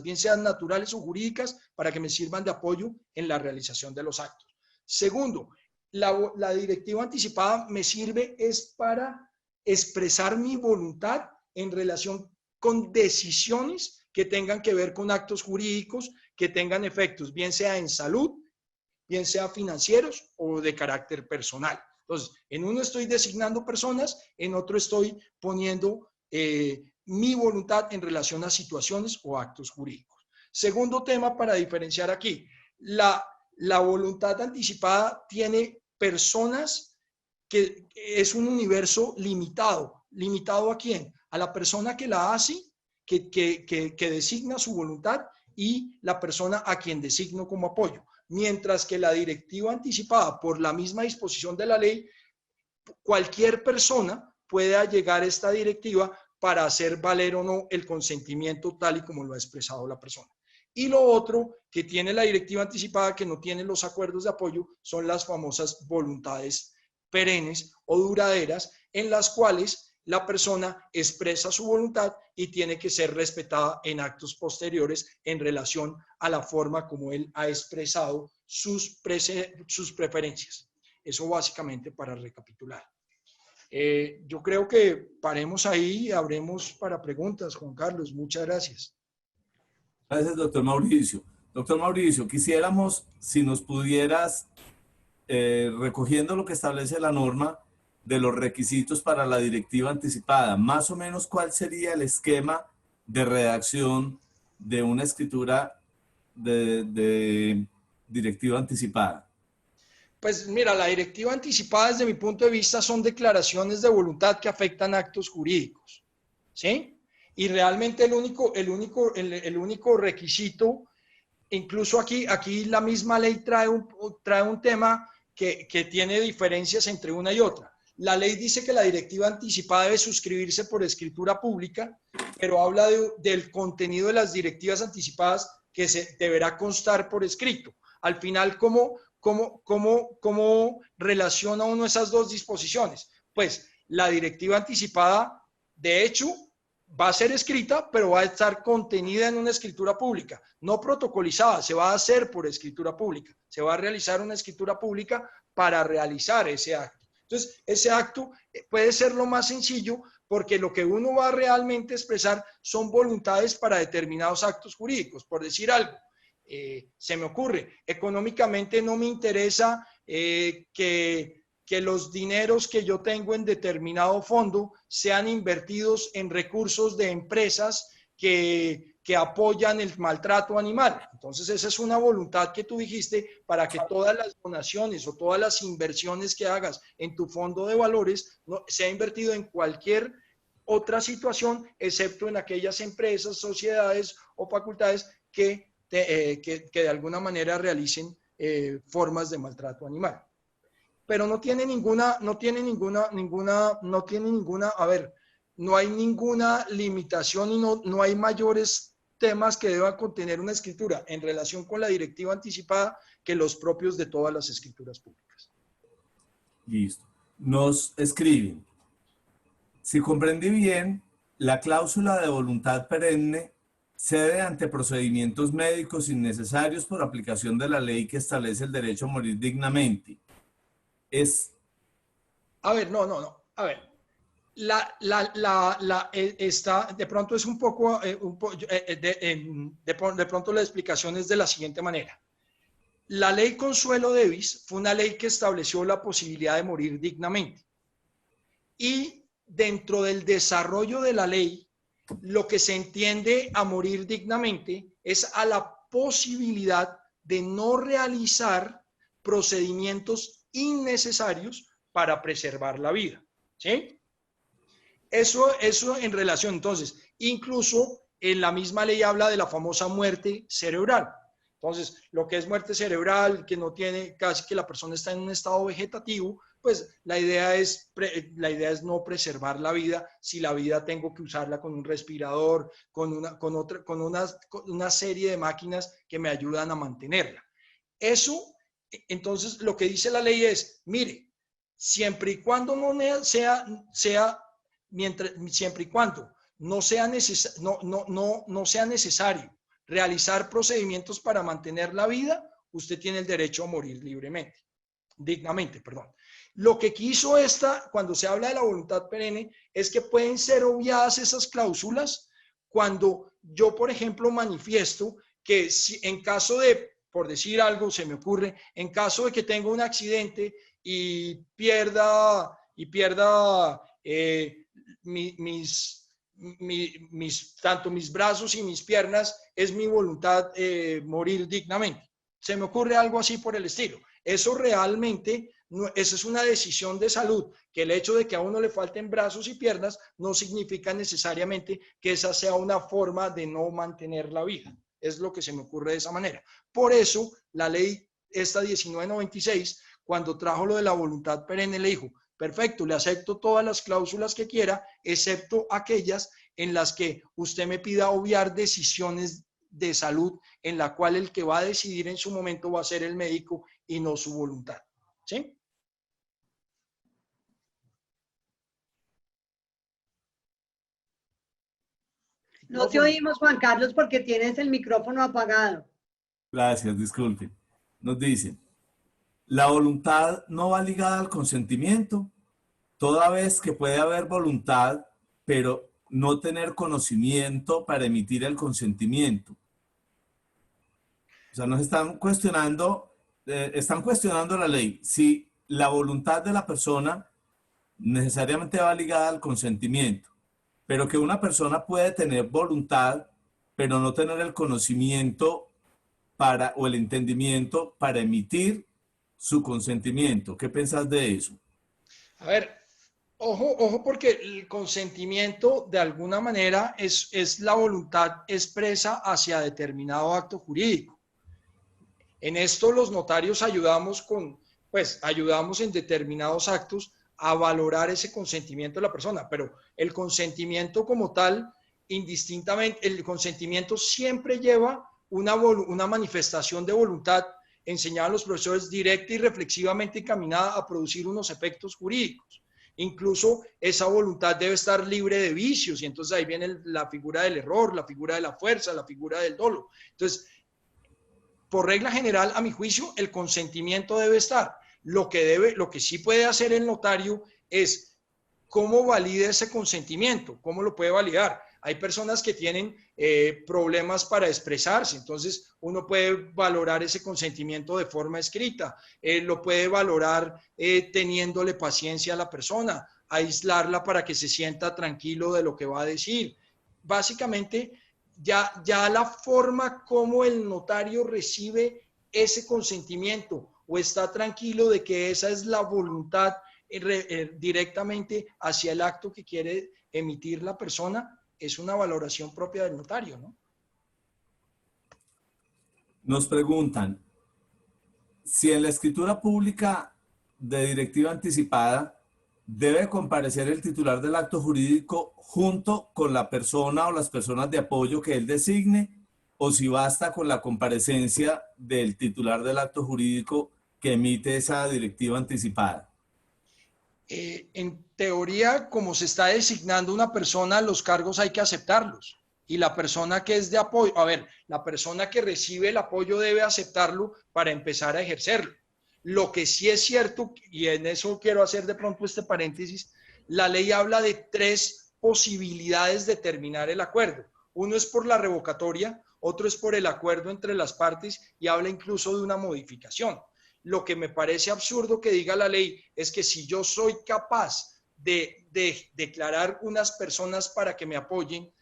bien sean naturales o jurídicas, para que me sirvan de apoyo en la realización de los actos. Segundo, la directiva anticipada me sirve es para expresar mi voluntad en relación con decisiones que tengan que ver con actos jurídicos que tengan efectos, bien sea en salud, bien sea financieros o de carácter personal. Entonces, en uno estoy designando personas, en otro estoy poniendo mi voluntad en relación a situaciones o actos jurídicos. Segundo tema para diferenciar aquí, la voluntad anticipada tiene personas que es un universo limitado. ¿Limitado a quién? A la persona que la hace, que designa su voluntad, y la persona a quien designo como apoyo. Mientras que la directiva anticipada, por la misma disposición de la ley, cualquier persona puede allegar esta directiva para hacer valer o no el consentimiento tal y como lo ha expresado la persona. Y lo otro que tiene la directiva anticipada, que no tiene los acuerdos de apoyo, son las famosas voluntades perennes o duraderas, en las cuales la persona expresa su voluntad y tiene que ser respetada en actos posteriores en relación a la forma como él ha expresado sus preferencias. Eso básicamente para recapitular. Yo creo que paremos ahí y abremos para preguntas, Juan Carlos. Muchas gracias. Gracias, doctor Mauricio. Doctor Mauricio, quisiéramos, si nos pudieras, recogiendo lo que establece la norma de los requisitos para la directiva anticipada, más o menos cuál sería el esquema de redacción de una escritura de directiva anticipada. Pues mira, la directiva anticipada desde mi punto de vista son declaraciones de voluntad que afectan actos jurídicos, ¿sí? Y realmente el único requisito, incluso aquí la misma ley trae un tema que tiene diferencias entre una y otra. La ley dice que la directiva anticipada debe suscribirse por escritura pública, pero habla del contenido de las directivas anticipadas que se deberá constar por escrito. Al final, ¿cómo relaciona uno esas dos disposiciones? Pues la directiva anticipada, de hecho, va a ser escrita, pero va a estar contenida en una escritura pública, no protocolizada, se va a hacer por escritura pública, se va a realizar una escritura pública para realizar ese acto. Entonces, ese acto puede ser lo más sencillo porque lo que uno va a realmente expresar son voluntades para determinados actos jurídicos. Por decir algo, se me ocurre, económicamente no me interesa que los dineros que yo tengo en determinado fondo sean invertidos en recursos de empresas que apoyan el maltrato animal. Entonces, esa es una voluntad que tú dijiste para que todas las donaciones o todas las inversiones que hagas en tu fondo de valores sea invertido en cualquier otra situación, excepto en aquellas empresas, sociedades o facultades que de alguna manera realicen formas de maltrato animal. Pero no tiene ninguna, a ver, no hay ninguna limitación y no hay mayores temas que deban contener una escritura en relación con la directiva anticipada que los propios de todas las escrituras públicas. Listo. Nos escriben, si comprendí bien, la cláusula de voluntad perenne cede ante procedimientos médicos innecesarios por aplicación de la ley que establece el derecho a morir dignamente. A ver, no. A ver, esta, de pronto es un poco, de pronto la explicación es de la siguiente manera. La ley Consuelo Davis fue una ley que estableció la posibilidad de morir dignamente. Y dentro del desarrollo de la ley, lo que se entiende a morir dignamente es a la posibilidad de no realizar procedimientos innecesarios para preservar la vida, ¿sí? Eso en relación, entonces, incluso en la misma ley habla de la famosa muerte cerebral. Entonces, lo que es muerte cerebral, que no tiene, casi que la persona está en un estado vegetativo, pues la idea es no preservar la vida. Si la vida tengo que usarla con un respirador, con una serie de máquinas que me ayudan a mantenerla. Eso, entonces, lo que dice la ley es, mire, siempre y cuando siempre y cuando no sea necesario realizar procedimientos para mantener la vida, usted tiene el derecho a morir dignamente, perdón. Lo que quiso cuando se habla de la voluntad perenne, es que pueden ser obviadas esas cláusulas cuando yo, por ejemplo, manifiesto que si en caso de, por decir algo, se me ocurre, en caso de que tenga un accidente y pierda tanto mis brazos y mis piernas, es mi voluntad morir dignamente. Se me ocurre algo así por el estilo. Eso realmente, eso es una decisión de salud, que el hecho de que a uno le falten brazos y piernas no significa necesariamente que esa sea una forma de no mantener la vida. Es lo que se me ocurre de esa manera. Por eso, la ley esta 1996, cuando trajo lo de la voluntad perenne, le dijo, perfecto, le acepto todas las cláusulas que quiera, excepto aquellas en las que usted me pida obviar decisiones de salud en la cual el que va a decidir en su momento va a ser el médico y no su voluntad. ¿Sí? No te oímos, Juan Carlos, porque tienes el micrófono apagado. Gracias, disculpen. Nos dicen, la voluntad no va ligada al consentimiento, toda vez que puede haber voluntad, pero no tener conocimiento para emitir el consentimiento. O sea, nos están cuestionando la ley. Si la voluntad de la persona necesariamente va ligada al consentimiento, pero que una persona puede tener voluntad, pero no tener el conocimiento o el entendimiento para emitir su consentimiento. ¿Qué piensas de eso? A ver, ojo, porque el consentimiento de alguna manera es la voluntad expresa hacia determinado acto jurídico. En esto los notarios ayudamos en determinados actos a valorar ese consentimiento de la persona, pero el consentimiento como tal, indistintamente, el consentimiento siempre lleva una manifestación de voluntad, enseñaban los profesores, directa y reflexivamente encaminada a producir unos efectos jurídicos. Incluso esa voluntad debe estar libre de vicios y entonces ahí viene la figura del error, la figura de la fuerza, la figura del dolo. Entonces, por regla general, a mi juicio, el consentimiento debe estar. Lo que sí puede hacer el notario es cómo valida ese consentimiento, cómo lo puede validar. Hay personas que tienen problemas para expresarse, entonces uno puede valorar ese consentimiento de forma escrita, lo puede valorar teniéndole paciencia a la persona, aislarla para que se sienta tranquilo de lo que va a decir. Básicamente, ya la forma como el notario recibe ese consentimiento o está tranquilo de que esa es la voluntad directamente hacia el acto que quiere emitir la persona, es una valoración propia del notario, ¿no? Nos preguntan, si en la escritura pública de directiva anticipada debe comparecer el titular del acto jurídico junto con la persona o las personas de apoyo que él designe, o si basta con la comparecencia del titular del acto jurídico que emite esa directiva anticipada. En teoría, como se está designando una persona, los cargos hay que aceptarlos. Y la persona que es de apoyo, la persona que recibe el apoyo debe aceptarlo para empezar a ejercerlo. Lo que sí es cierto, y en eso quiero hacer de pronto este paréntesis, la ley habla de 3 posibilidades de terminar el acuerdo. Uno es por la revocatoria, otro es por el acuerdo entre las partes y habla incluso de una modificación. Lo que me parece absurdo que diga la ley es que si yo soy capaz de declarar unas personas para que me apoyen,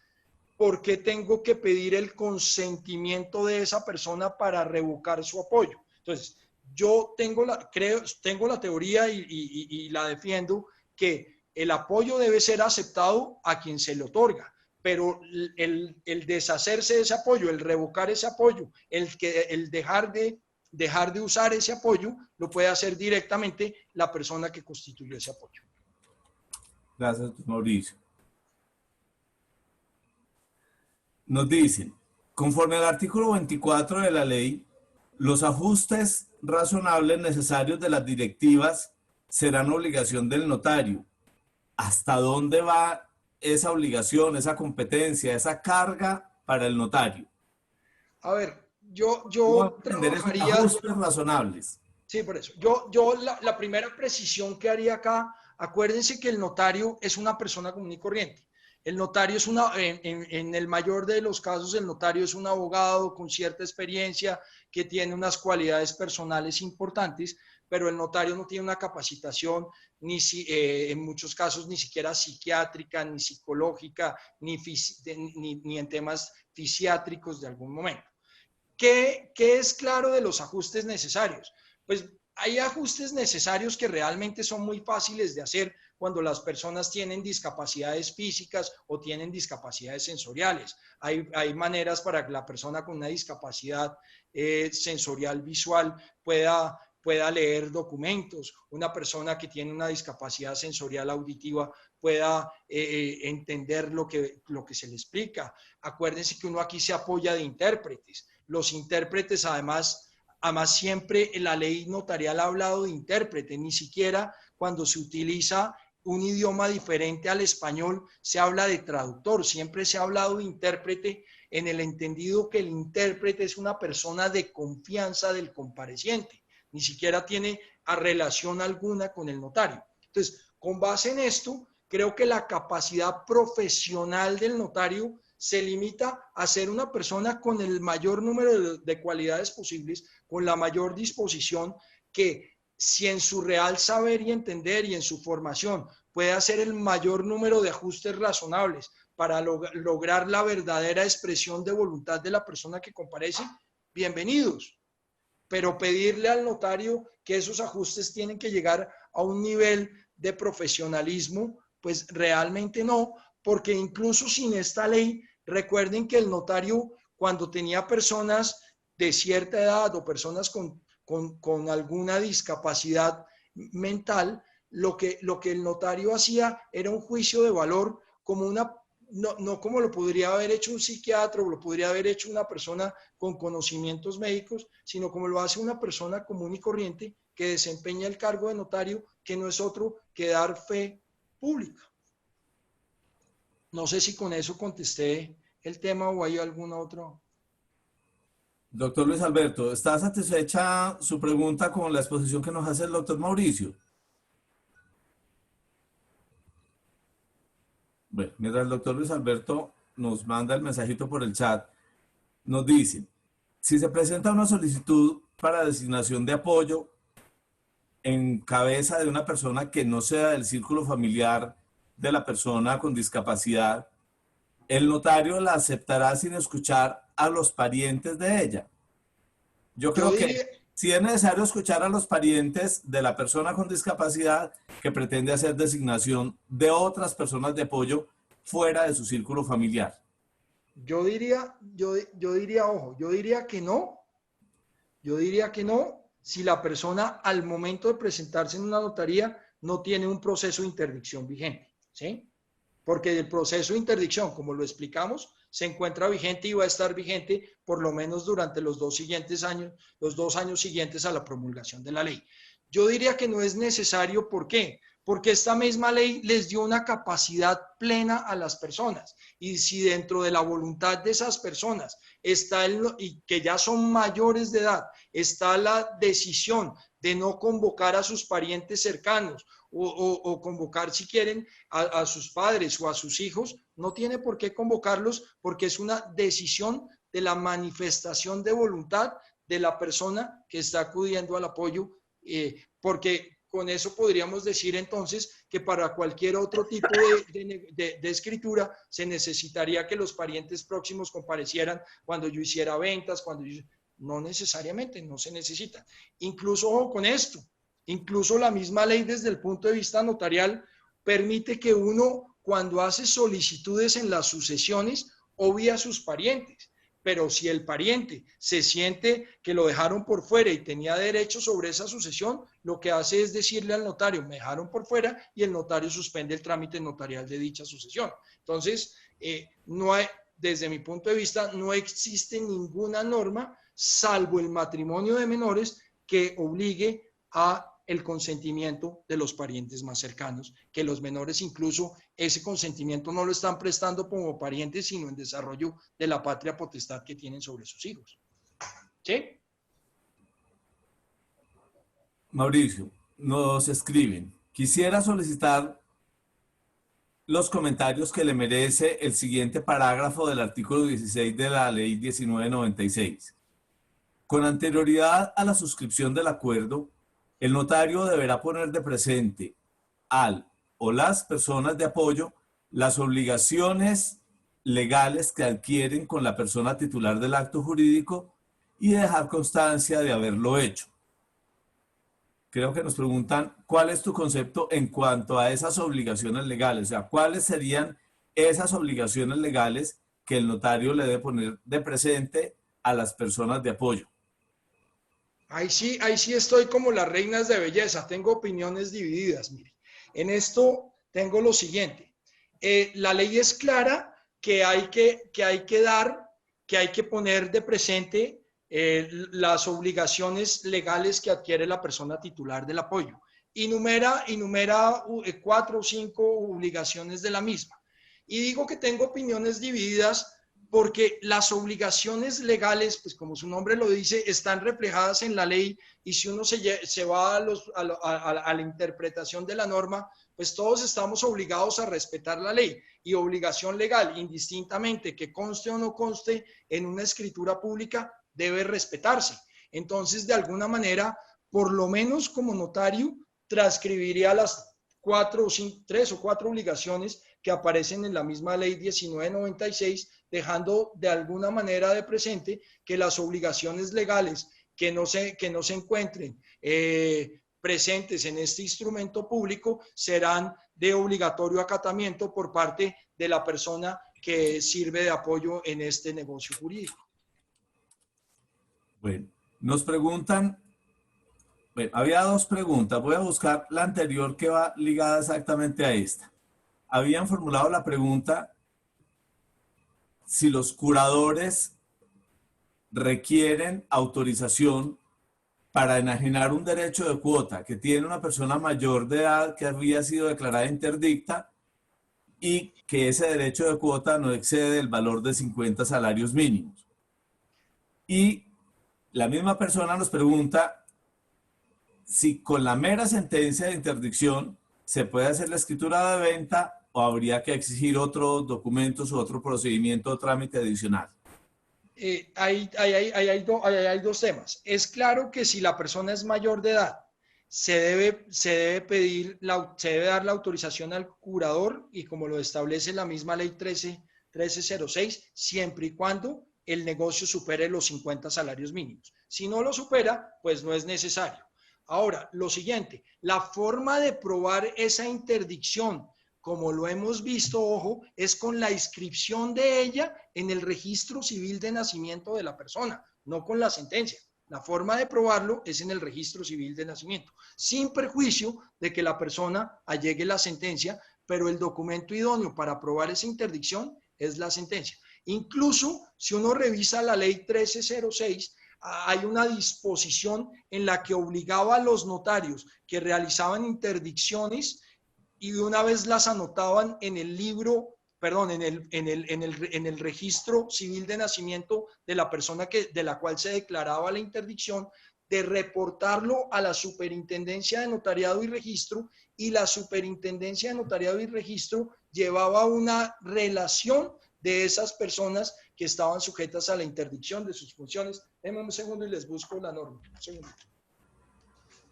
¿por qué tengo que pedir el consentimiento de esa persona para revocar su apoyo? Entonces, yo tengo la teoría y la defiendo, que el apoyo debe ser aceptado a quien se le otorga, pero el deshacerse de ese apoyo, el revocar ese apoyo, el dejar de usar ese apoyo, lo puede hacer directamente la persona que constituyó ese apoyo. Gracias, Mauricio. Nos dicen, conforme al artículo 24 de la ley, los ajustes razonables necesarios de las directivas serán obligación del notario. ¿Hasta dónde va esa obligación, esa competencia, esa carga para el notario? A ver, yo trabajaría... Ajustes razonables. Sí, por eso. La primera precisión que haría acá, acuérdense que el notario es una persona común y corriente. El notario es en el mayor de los casos, el notario es un abogado con cierta experiencia que tiene unas cualidades personales importantes, pero el notario no tiene una capacitación en muchos casos ni siquiera psiquiátrica, ni psicológica, ni en temas fisiátricos de algún momento. ¿Qué es claro de los ajustes necesarios? Pues hay ajustes necesarios que realmente son muy fáciles de hacer cuando las personas tienen discapacidades físicas o tienen discapacidades sensoriales. Hay maneras para que la persona con una discapacidad sensorial visual pueda leer documentos, una persona que tiene una discapacidad sensorial auditiva pueda entender lo que se le explica. Acuérdense que uno aquí se apoya de intérpretes. Los intérpretes, además siempre la ley notarial ha hablado de intérprete, ni siquiera cuando se utiliza un idioma diferente al español se habla de traductor, siempre se ha hablado de intérprete en el entendido que el intérprete es una persona de confianza del compareciente, ni siquiera tiene relación alguna con el notario. Entonces, con base en esto, creo que la capacidad profesional del notario se limita a ser una persona con el mayor número de cualidades posibles, con la mayor disposición, que si en su real saber y entender y en su formación puede hacer el mayor número de ajustes razonables para lograr la verdadera expresión de voluntad de la persona que comparece, bienvenidos. Pero pedirle al notario que esos ajustes tienen que llegar a un nivel de profesionalismo, pues realmente no, porque incluso sin esta ley, recuerden que el notario, cuando tenía personas de cierta edad o personas con alguna discapacidad mental, lo que el notario hacía era un juicio de valor como no como lo podría haber hecho un psiquiatra o lo podría haber hecho una persona con conocimientos médicos, sino como lo hace una persona común y corriente que desempeña el cargo de notario, que no es otro que dar fe pública. No sé si con eso contesté el tema o hay algún otro. Doctor Luis Alberto, ¿está satisfecha su pregunta con la exposición que nos hace el doctor Mauricio? Bueno, mientras el doctor Luis Alberto nos manda el mensajito por el chat, nos dice, si se presenta una solicitud para designación de apoyo en cabeza de una persona que no sea del círculo familiar de la persona con discapacidad, el notario la aceptará sin escuchar a los parientes de ella. Yo creo que sí es necesario escuchar a los parientes de la persona con discapacidad que pretende hacer designación de otras personas de apoyo fuera de su círculo familiar. Yo diría, ojo, yo diría que no. Yo diría que no si la persona al momento de presentarse en una notaría no tiene un proceso de interdicción vigente, ¿sí? Porque el proceso de interdicción, como lo explicamos, se encuentra vigente y va a estar vigente por lo menos durante los 2 años siguientes a la promulgación de la ley. Yo diría que no es necesario, ¿por qué? Porque esta misma ley les dio una capacidad plena a las personas. Y si dentro de la voluntad de esas personas está y que ya son mayores de edad, está la decisión de no convocar a sus parientes cercanos o convocar, si quieren, a sus padres o a sus hijos, no tiene por qué convocarlos porque es una decisión de la manifestación de voluntad de la persona que está acudiendo al apoyo, porque con eso podríamos decir entonces que para cualquier otro tipo de escritura se necesitaría que los parientes próximos comparecieran cuando yo hiciera ventas, no necesariamente, no se necesita. Incluso ojo con esto, incluso la misma ley desde el punto de vista notarial permite que uno cuando hace solicitudes en las sucesiones obvie a sus parientes. Pero si el pariente se siente que lo dejaron por fuera y tenía derecho sobre esa sucesión, lo que hace es decirle al notario, me dejaron por fuera, y el notario suspende el trámite notarial de dicha sucesión. Entonces, no hay, desde mi punto de vista, no existe ninguna norma, salvo el matrimonio de menores, que obligue a el consentimiento de los parientes más cercanos, que los menores incluso ese consentimiento no lo están prestando como parientes, sino en desarrollo de la patria potestad que tienen sobre sus hijos. ¿Sí? Mauricio, nos escriben, quisiera solicitar los comentarios que le merece el siguiente parágrafo del artículo 16 de la ley 1996. Con anterioridad a la suscripción del acuerdo, el notario deberá poner de presente al o las personas de apoyo las obligaciones legales que adquieren con la persona titular del acto jurídico y dejar constancia de haberlo hecho. Creo que nos preguntan cuál es tu concepto en cuanto a esas obligaciones legales, o sea, cuáles serían esas obligaciones legales que el notario le debe poner de presente a las personas de apoyo. Ahí sí estoy como las reinas de belleza, tengo opiniones divididas, mire. En esto tengo lo siguiente, la ley es clara que hay que poner de presente las obligaciones legales que adquiere la persona titular del apoyo. Enumera 4 o 5 obligaciones de la misma. Y digo que tengo opiniones divididas porque las obligaciones legales, pues como su nombre lo dice, están reflejadas en la ley, y si uno se va a la interpretación de la norma, pues todos estamos obligados a respetar la ley, y obligación legal, indistintamente que conste o no conste en una escritura pública, debe respetarse. Entonces, de alguna manera, por lo menos como notario, transcribiría las 3 o 4 obligaciones que aparecen en la misma ley 1996, dejando de alguna manera de presente que las obligaciones legales que no se encuentren presentes en este instrumento público serán de obligatorio acatamiento por parte de la persona que sirve de apoyo en este negocio jurídico. Bueno, nos preguntan, bueno, había 2 preguntas, voy a buscar la anterior que va ligada exactamente a esta. Habían formulado la pregunta si los curadores requieren autorización para enajenar un derecho de cuota que tiene una persona mayor de edad que había sido declarada interdicta y que ese derecho de cuota no excede el valor de 50 salarios mínimos. Y la misma persona nos pregunta si con la mera sentencia de interdicción se puede hacer la escritura de venta o habría que exigir otros documentos u otro procedimiento o trámite adicional. Hay dos temas. Es claro que si la persona es mayor de edad, se debe dar la autorización al curador y como lo establece la misma ley 1306, siempre y cuando el negocio supere los 50 salarios mínimos. Si no lo supera, pues no es necesario. Ahora, lo siguiente, la forma de probar esa interdicción, como lo hemos visto, ojo, es con la inscripción de ella en el registro civil de nacimiento de la persona, no con la sentencia. La forma de probarlo es en el registro civil de nacimiento, sin perjuicio de que la persona allegue la sentencia, pero el documento idóneo para probar esa interdicción es la sentencia. Incluso si uno revisa la ley 1306, hay una disposición en la que obligaba a los notarios que realizaban interdicciones y de una vez las anotaban en el libro, perdón, en el registro civil de nacimiento de la persona de la cual se declaraba la interdicción, de reportarlo a la Superintendencia de Notariado y Registro, y la Superintendencia de Notariado y Registro llevaba una relación de esas personas que estaban sujetas a la interdicción de sus funciones. Denme un segundo y les busco la norma. Un segundo.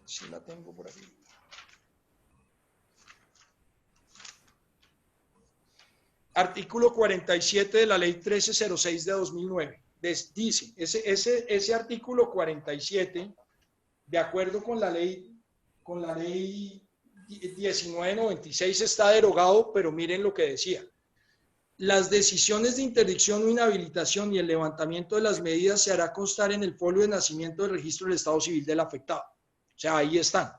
Si la tengo por aquí. Artículo 47 de la ley 1306 de 2009. Dice, ese artículo 47, de acuerdo con la ley 1996, está derogado, pero miren lo que decía. Las decisiones de interdicción o inhabilitación y el levantamiento de las medidas se hará constar en el folio de nacimiento del registro del Estado Civil del afectado. O sea, ahí están.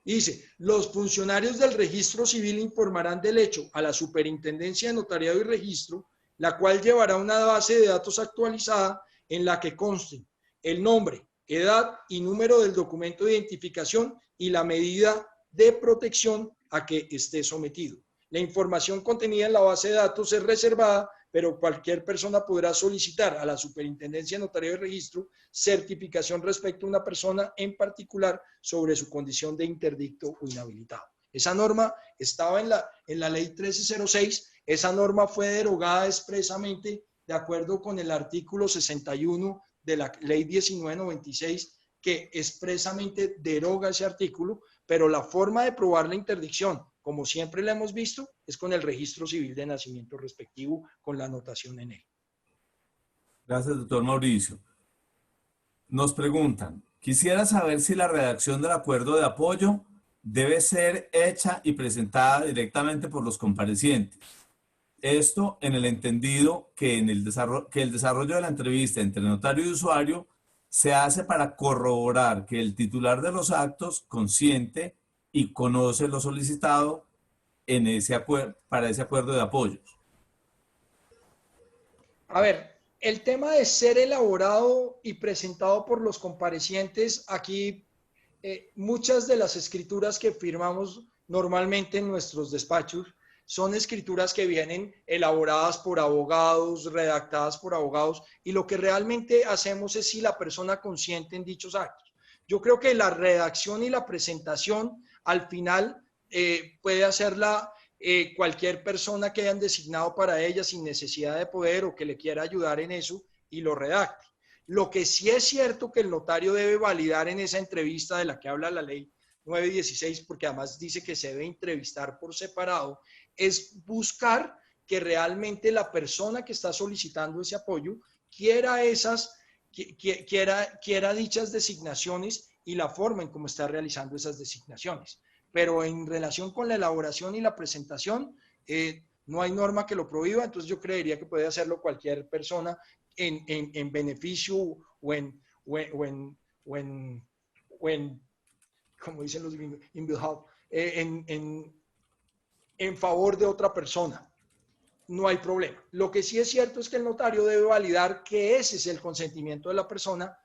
Dice, los funcionarios del registro civil informarán del hecho a la Superintendencia de Notariado y Registro, la cual llevará una base de datos actualizada en la que consten el nombre, edad y número del documento de identificación y la medida de protección a que esté sometido. La información contenida en la base de datos es reservada, pero cualquier persona podrá solicitar a la Superintendencia de Notariado y Registro certificación respecto a una persona en particular sobre su condición de interdicto o inhabilitado. Esa norma estaba en la ley 1306, esa norma fue derogada expresamente de acuerdo con el artículo 61 de la ley 1996, que expresamente deroga ese artículo, pero la forma de probar la interdicción, como siempre la hemos visto, es con el registro civil de nacimiento respectivo, con la anotación en él. Gracias, doctor Mauricio. Nos preguntan, quisiera saber si la redacción del acuerdo de apoyo debe ser hecha y presentada directamente por los comparecientes. Esto en el entendido que el desarrollo de la entrevista entre notario y usuario se hace para corroborar que el titular de los actos consiente y conoce lo solicitado en para ese acuerdo de apoyo. A ver, el tema de ser elaborado y presentado por los comparecientes, aquí muchas de las escrituras que firmamos normalmente en nuestros despachos son escrituras que vienen elaboradas por abogados, redactadas por abogados, y lo que realmente hacemos es si la persona consiente en dichos actos. Yo creo que la redacción y la presentación al final puede hacerla cualquier persona que hayan designado para ella sin necesidad de poder o que le quiera ayudar en eso y lo redacte. Lo que sí es cierto que el notario debe validar en esa entrevista de la que habla la ley 916, porque además dice que se debe entrevistar por separado, es buscar que realmente la persona que está solicitando ese apoyo quiera dichas designaciones y la forma en cómo está realizando esas designaciones. Pero en relación con la elaboración y la presentación, no hay norma que lo prohíba, entonces yo creería que puede hacerlo cualquier persona en beneficio o en, como dicen los gringos, in behalf, en favor de otra persona. No hay problema. Lo que sí es cierto es que el notario debe validar que ese es el consentimiento de la persona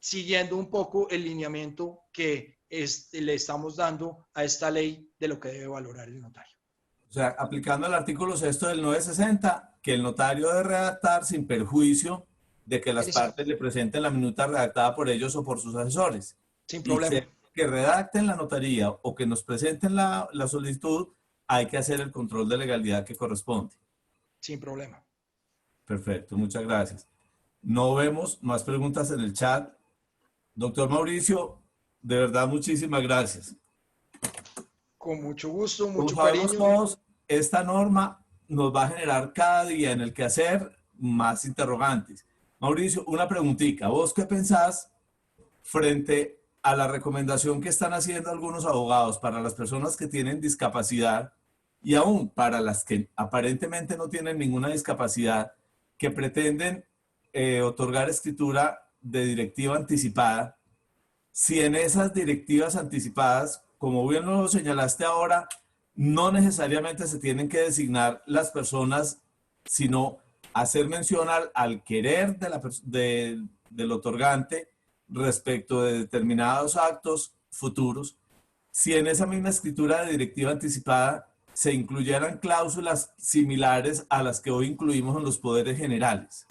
siguiendo un poco el lineamiento que le estamos dando a esta ley de lo que debe valorar el notario. O sea, aplicando el artículo 6 del 960, que el notario debe redactar sin perjuicio de que las partes le presenten la minuta redactada por ellos o por sus asesores. Sin problema. Que redacten la notaría o que nos presenten la solicitud, hay que hacer el control de legalidad que corresponde. Sin problema. Perfecto, muchas gracias. No vemos más preguntas en el chat. Doctor Mauricio, de verdad, muchísimas gracias. Con mucho gusto, mucho Como sabemos cariño. todos, esta norma nos va a generar cada día en el quehacer más interrogantes. Mauricio, una preguntita. ¿Vos qué pensás frente a la recomendación que están haciendo algunos abogados para las personas que tienen discapacidad y aún para las que aparentemente no tienen ninguna discapacidad, que pretenden otorgar escritura de directiva anticipada? Si en esas directivas anticipadas, como bien lo señalaste ahora, no necesariamente se tienen que designar las personas, sino hacer mención al querer del otorgante respecto de determinados actos futuros. Si en esa misma escritura de directiva anticipada se incluyeran cláusulas similares a las que hoy incluimos en los poderes generales.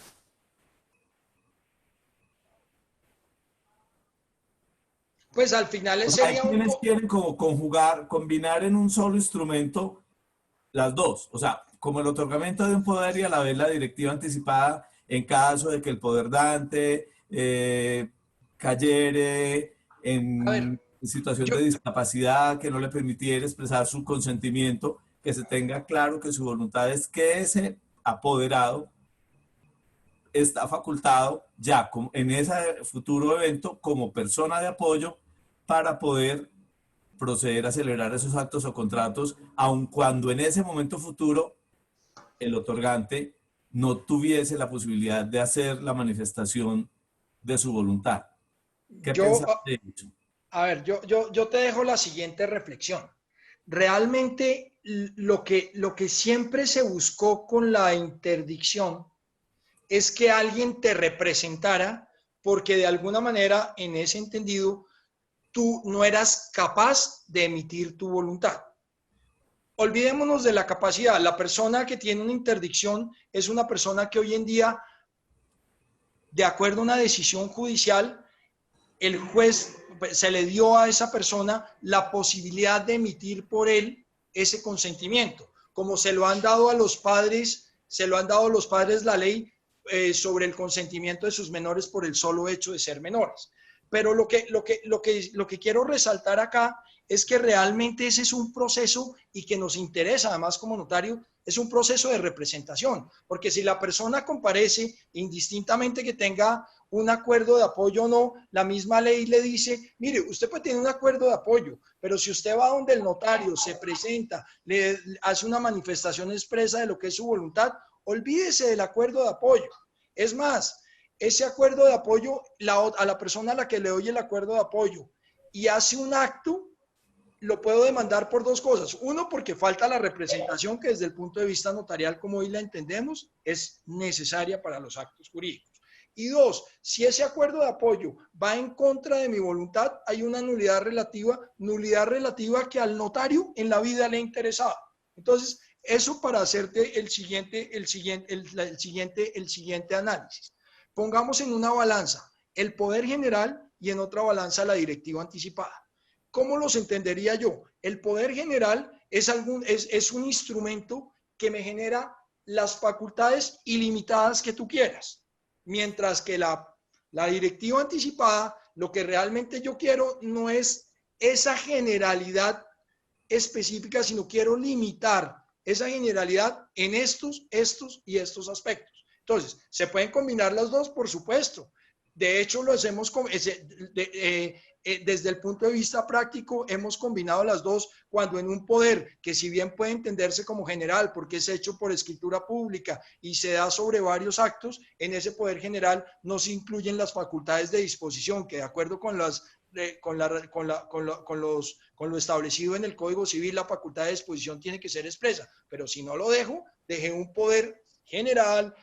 Pues al final sería hay quienes quieren como combinar en un solo instrumento las dos. O sea, como el otorgamiento de un poder y a la vez la directiva anticipada en caso de que el poder dante cayere en situación de discapacidad, que no le permitiera expresar su consentimiento, que se tenga claro que su voluntad es que ese apoderado está facultado ya en ese futuro evento como persona de apoyo para poder proceder a celebrar esos actos o contratos, aun cuando en ese momento futuro el otorgante no tuviese la posibilidad de hacer la manifestación de su voluntad. ¿Qué pensás de eso? A ver, yo te dejo la siguiente reflexión. Realmente lo que siempre se buscó con la interdicción es que alguien te representara, porque de alguna manera, en ese entendido, tú no eras capaz de emitir tu voluntad. Olvidémonos de la capacidad. La persona que tiene una interdicción es una persona que hoy en día, de acuerdo a una decisión judicial, el juez se le dio a esa persona la posibilidad de emitir por él ese consentimiento, como se lo han dado a los padres, la ley sobre el consentimiento de sus menores por el solo hecho de ser menores. Pero lo que quiero resaltar acá es que realmente ese es un proceso y que nos interesa, además como notario, es un proceso de representación, porque si la persona comparece, indistintamente que tenga un acuerdo de apoyo o no, la misma ley le dice, mire, usted puede tener un acuerdo de apoyo, pero si usted va donde el notario se presenta, le hace una manifestación expresa de lo que es su voluntad, olvídese del acuerdo de apoyo. Es más, ese acuerdo de apoyo, a la persona a la que le doy el acuerdo de apoyo y hace un acto, lo puedo demandar por dos cosas. Uno, porque falta la representación que desde el punto de vista notarial, como hoy la entendemos, es necesaria para los actos jurídicos. Y dos, si ese acuerdo de apoyo va en contra de mi voluntad, hay una nulidad relativa que al notario en la vida le ha interesado. Entonces, eso para hacerte el siguiente análisis. Pongamos en una balanza el poder general y en otra balanza la directiva anticipada. ¿Cómo los entendería yo? El poder general es un instrumento que me genera las facultades ilimitadas que tú quieras, mientras que la directiva anticipada, lo que realmente yo quiero no es esa generalidad específica, sino quiero limitar esa generalidad en estos y estos aspectos. Entonces, ¿se pueden combinar las dos? Por supuesto. De hecho, lo hacemos desde el punto de vista práctico, hemos combinado las dos cuando en un poder que si bien puede entenderse como general porque es hecho por escritura pública y se da sobre varios actos, en ese poder general no se incluyen las facultades de disposición que de acuerdo con lo establecido en el Código Civil, la facultad de disposición tiene que ser expresa, pero si no lo dejé un poder general,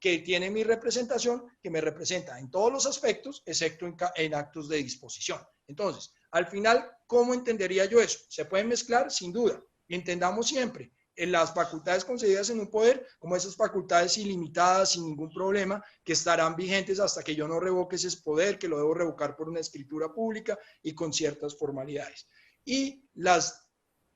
que tiene mi representación, que me representa en todos los aspectos, excepto en actos de disposición. Entonces, al final, ¿cómo entendería yo eso? ¿Se pueden mezclar? Sin duda. Y entendamos siempre en las facultades concedidas en un poder como esas facultades ilimitadas, sin ningún problema, que estarán vigentes hasta que yo no revoque ese poder, que lo debo revocar por una escritura pública y con ciertas formalidades. Y las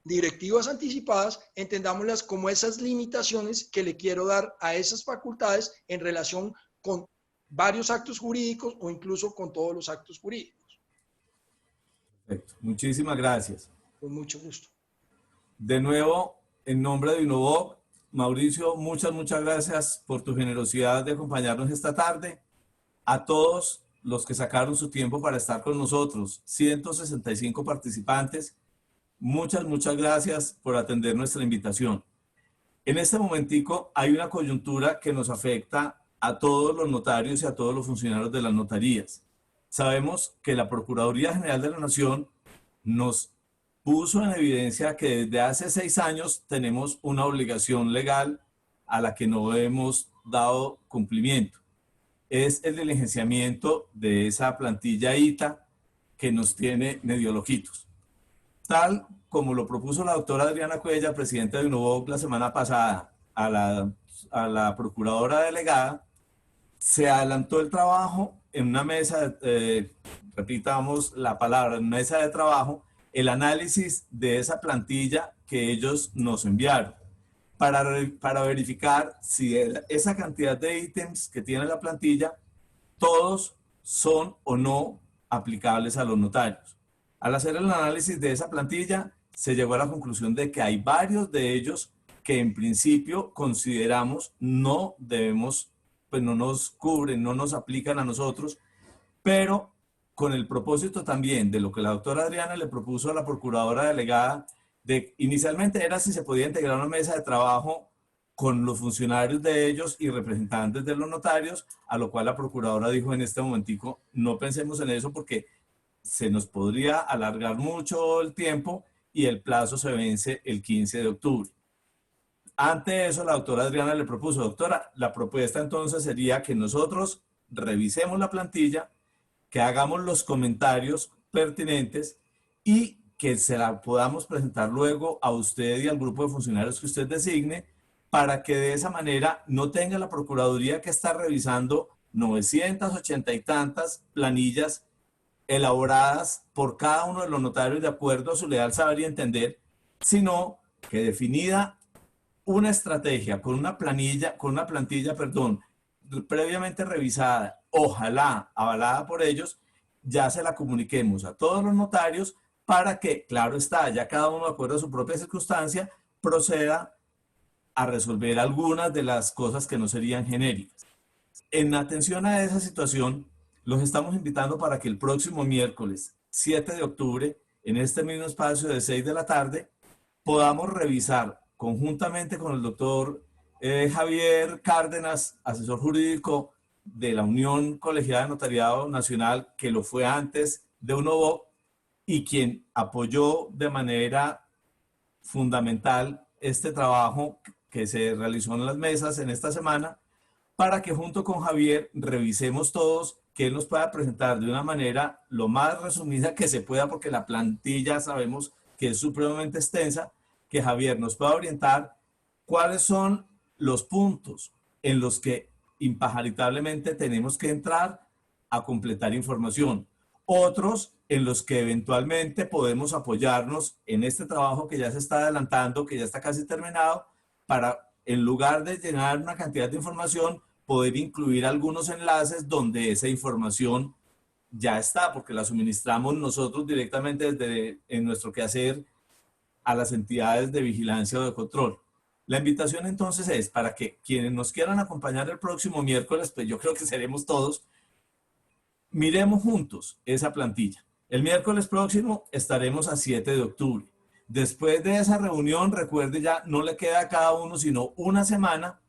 directivas anticipadas, entendámoslas como esas limitaciones que le quiero dar a esas facultades en relación con varios actos jurídicos o incluso con todos los actos jurídicos. Perfecto. Muchísimas gracias. Con mucho gusto. De nuevo, en nombre de Unovoc, Mauricio, muchas gracias por tu generosidad de acompañarnos esta tarde. A todos los que sacaron su tiempo para estar con nosotros, 165 participantes, muchas gracias por atender nuestra invitación. En este momentico hay una coyuntura que nos afecta a todos los notarios y a todos los funcionarios de las notarías. Sabemos que la Procuraduría General de la Nación nos puso en evidencia que desde hace 6 años tenemos una obligación legal a la que no hemos dado cumplimiento. Es el diligenciamiento de esa plantilla ITA que nos tiene medio loquitos. Tal como lo propuso la doctora Adriana Cuellar, presidenta de Unovoc, la semana pasada a la procuradora delegada, se adelantó el trabajo en una mesa, repitamos la palabra, en mesa de trabajo, el análisis de esa plantilla que ellos nos enviaron para verificar si esa cantidad de ítems que tiene la plantilla, todos son o no aplicables a los notarios. Al hacer el análisis de esa plantilla, se llegó a la conclusión de que hay varios de ellos que en principio consideramos no debemos, pues no nos cubren, no nos aplican a nosotros, pero con el propósito también de lo que la doctora Adriana le propuso a la procuradora delegada, de inicialmente era si se podía integrar una mesa de trabajo con los funcionarios de ellos y representantes de los notarios, a lo cual la procuradora dijo en este momentico, no pensemos en eso porque se nos podría alargar mucho el tiempo y el plazo se vence el 15 de octubre. Ante eso, la doctora Adriana le propuso, doctora, la propuesta entonces sería que nosotros revisemos la plantilla, que hagamos los comentarios pertinentes y que se la podamos presentar luego a usted y al grupo de funcionarios que usted designe para que de esa manera no tenga la Procuraduría que estar revisando 980 y tantas planillas elaboradas por cada uno de los notarios de acuerdo a su leal saber y entender, sino que definida una estrategia con una plantilla, previamente revisada, ojalá avalada por ellos, ya se la comuniquemos a todos los notarios para que, claro está, ya cada uno de acuerdo a su propia circunstancia, proceda a resolver algunas de las cosas que no serían genéricas. En atención a esa situación, los estamos invitando para que el próximo miércoles 7 de octubre, en este mismo espacio de 6 de la tarde, podamos revisar conjuntamente con el doctor Javier Cárdenas, asesor jurídico de la Unión Colegiada de Notariado Nacional, que lo fue antes de Unovoc y quien apoyó de manera fundamental este trabajo que se realizó en las mesas en esta semana, para que junto con Javier revisemos todos, que él nos pueda presentar de una manera lo más resumida que se pueda, porque la plantilla sabemos que es supremamente extensa, que Javier nos pueda orientar cuáles son los puntos en los que impajaritablemente tenemos que entrar a completar información. Otros en los que eventualmente podemos apoyarnos en este trabajo que ya se está adelantando, que ya está casi terminado, para en lugar de llenar una cantidad de información, poder incluir algunos enlaces donde esa información ya está, porque la suministramos nosotros directamente desde en nuestro quehacer a las entidades de vigilancia o de control. La invitación entonces es para que quienes nos quieran acompañar el próximo miércoles, pues yo creo que seremos todos, miremos juntos esa plantilla. El miércoles próximo estaremos a 7 de octubre. Después de esa reunión, recuerde ya, no le queda a cada uno sino una semana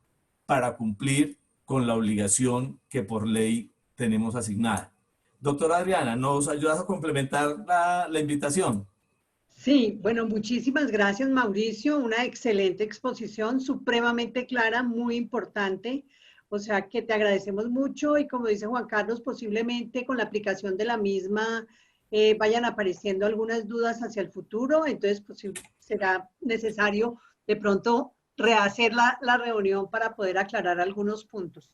para cumplir con la obligación que por ley tenemos asignada. Doctora Adriana, ¿nos ayudas a complementar la invitación? Sí, bueno, muchísimas gracias, Mauricio. Una excelente exposición, supremamente clara, muy importante. O sea que te agradecemos mucho y como dice Juan Carlos, posiblemente con la aplicación de la misma vayan apareciendo algunas dudas hacia el futuro, entonces pues, será necesario de pronto rehacer la reunión para poder aclarar algunos puntos.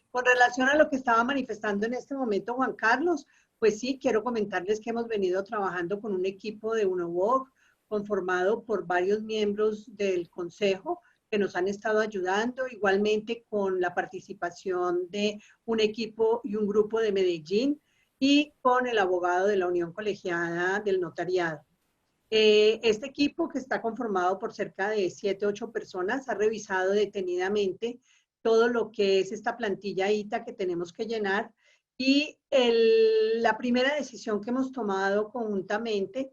Con relación a lo que estaba manifestando en este momento Juan Carlos, pues sí, quiero comentarles que hemos venido trabajando con un equipo de UNOVOC conformado por varios miembros del Consejo que nos han estado ayudando, igualmente con la participación de un equipo y un grupo de Medellín y con el abogado de la Unión Colegiada del Notariado. Este equipo, que está conformado por cerca de 7, 8 personas, ha revisado detenidamente todo lo que es esta plantilla ITA que tenemos que llenar y la primera decisión que hemos tomado conjuntamente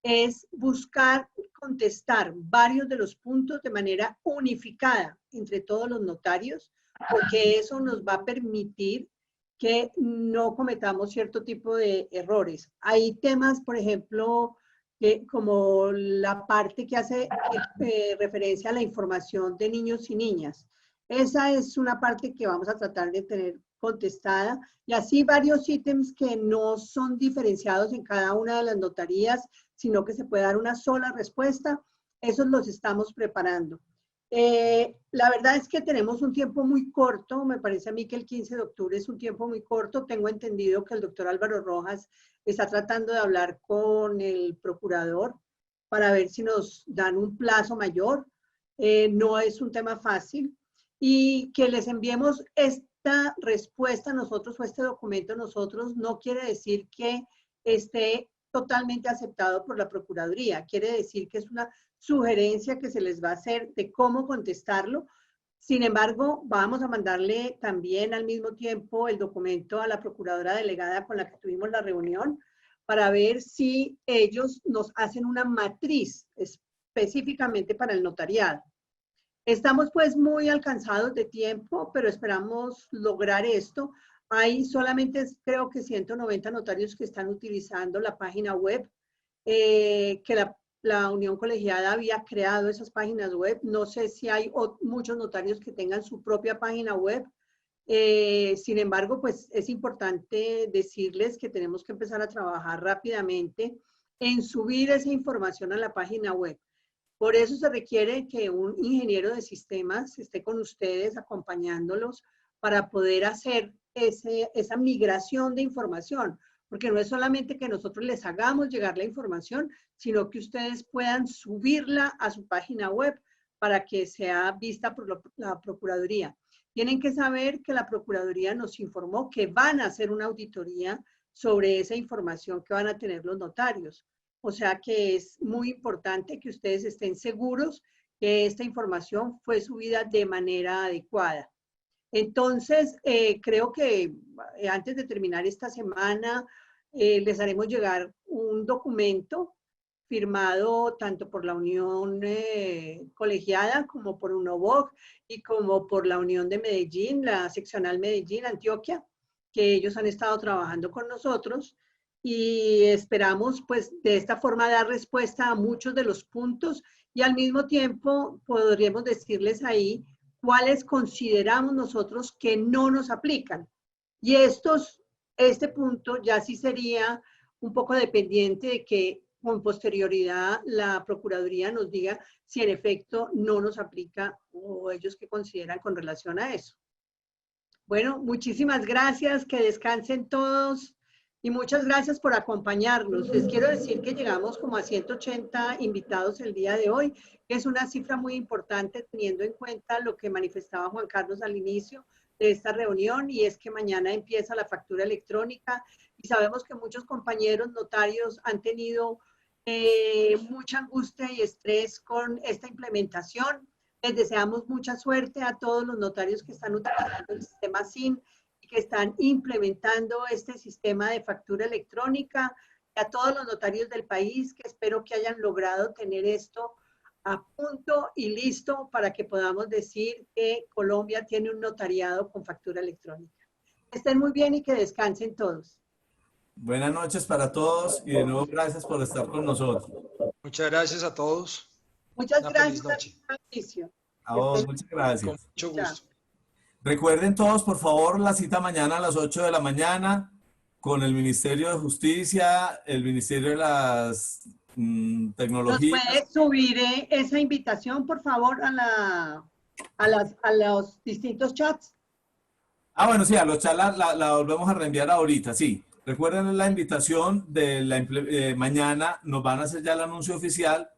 es buscar contestar varios de los puntos de manera unificada entre todos los notarios, porque eso nos va a permitir que no cometamos cierto tipo de errores. Hay temas, por ejemplo, como la parte que hace referencia a la información de niños y niñas. Esa es una parte que vamos a tratar de tener contestada y así varios ítems que no son diferenciados en cada una de las notarías, sino que se puede dar una sola respuesta. Esos los estamos preparando. La verdad es que tenemos un tiempo muy corto, me parece a mí que el 15 de octubre es un tiempo muy corto. Tengo entendido que el doctor Álvaro Rojas está tratando de hablar con el procurador para ver si nos dan un plazo mayor. No es un tema fácil y que les enviemos esta respuesta a nosotros o este documento a nosotros no quiere decir que esté totalmente aceptado por la Procuraduría. Quiere decir que es una sugerencia que se les va a hacer de cómo contestarlo. Sin embargo, vamos a mandarle también al mismo tiempo el documento a la procuradora delegada con la que tuvimos la reunión para ver si ellos nos hacen una matriz específicamente para el notariado. Estamos pues muy alcanzados de tiempo, pero esperamos lograr esto. Hay solamente creo que 190 notarios que están utilizando la página web, que la Unión Colegiada había creado esas páginas web. No sé si hay muchos notarios que tengan su propia página web. Sin embargo, pues es importante decirles que tenemos que empezar a trabajar rápidamente en subir esa información a la página web. Por eso se requiere que un ingeniero de sistemas esté con ustedes acompañándolos para poder hacer esa migración de información, porque no es solamente que nosotros les hagamos llegar la información, sino que ustedes puedan subirla a su página web para que sea vista por la Procuraduría. Tienen que saber que la Procuraduría nos informó que van a hacer una auditoría sobre esa información que van a tener los notarios. O sea que es muy importante que ustedes estén seguros que esta información fue subida de manera adecuada. Entonces, creo que antes de terminar esta semana, les haremos llegar un documento firmado tanto por la Unión Colegiada como por UNOVOC y como por la Unión de Medellín, la seccional Medellín, Antioquia, que ellos han estado trabajando con nosotros y esperamos pues de esta forma dar respuesta a muchos de los puntos y al mismo tiempo podríamos decirles ahí cuáles consideramos nosotros que no nos aplican. Y este punto ya sí sería un poco dependiente de que con posterioridad la Procuraduría nos diga si en efecto no nos aplica o ellos qué consideran con relación a eso. Bueno, muchísimas gracias, que descansen todos y muchas gracias por acompañarnos. Les quiero decir que llegamos como a 180 invitados el día de hoy, que es una cifra muy importante teniendo en cuenta lo que manifestaba Juan Carlos al inicio de esta reunión, y es que mañana empieza la factura electrónica y sabemos que muchos compañeros notarios han tenido mucha angustia y estrés con esta implementación. Les deseamos mucha suerte a todos los notarios que están utilizando el sistema SIN y que están implementando este sistema de factura electrónica, y a todos los notarios del país que espero que hayan logrado tener esto a punto y listo para que podamos decir que Colombia tiene un notariado con factura electrónica. Estén muy bien y que descansen todos. Buenas noches para todos y de nuevo gracias por estar con nosotros. Muchas gracias a todos. Muchas Una gracias feliz noche. a Mauricio. A vos, muchas gracias. Con mucho gusto. Recuerden todos, por favor, la cita mañana a las 8 de la mañana con el Ministerio de Justicia, el Ministerio de las ¿Nos Tecnologías. puede subir esa invitación, por favor, a los distintos chats? Ah, bueno, sí, a los chats la volvemos a reenviar ahorita, sí. Recuerden la invitación de mañana, nos van a hacer ya el anuncio oficial,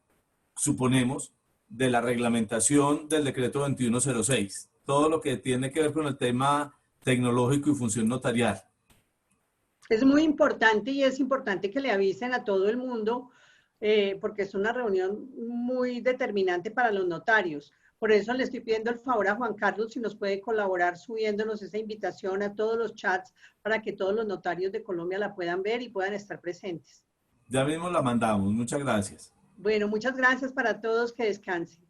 suponemos, de la reglamentación del decreto 2106. Todo lo que tiene que ver con el tema tecnológico y función notarial. Es muy importante y es importante que le avisen a todo el mundo porque es una reunión muy determinante para los notarios. Por eso le estoy pidiendo el favor a Juan Carlos si nos puede colaborar subiéndonos esa invitación a todos los chats para que todos los notarios de Colombia la puedan ver y puedan estar presentes. Ya mismo la mandamos. Muchas gracias. Bueno, muchas gracias para todos. Que descansen.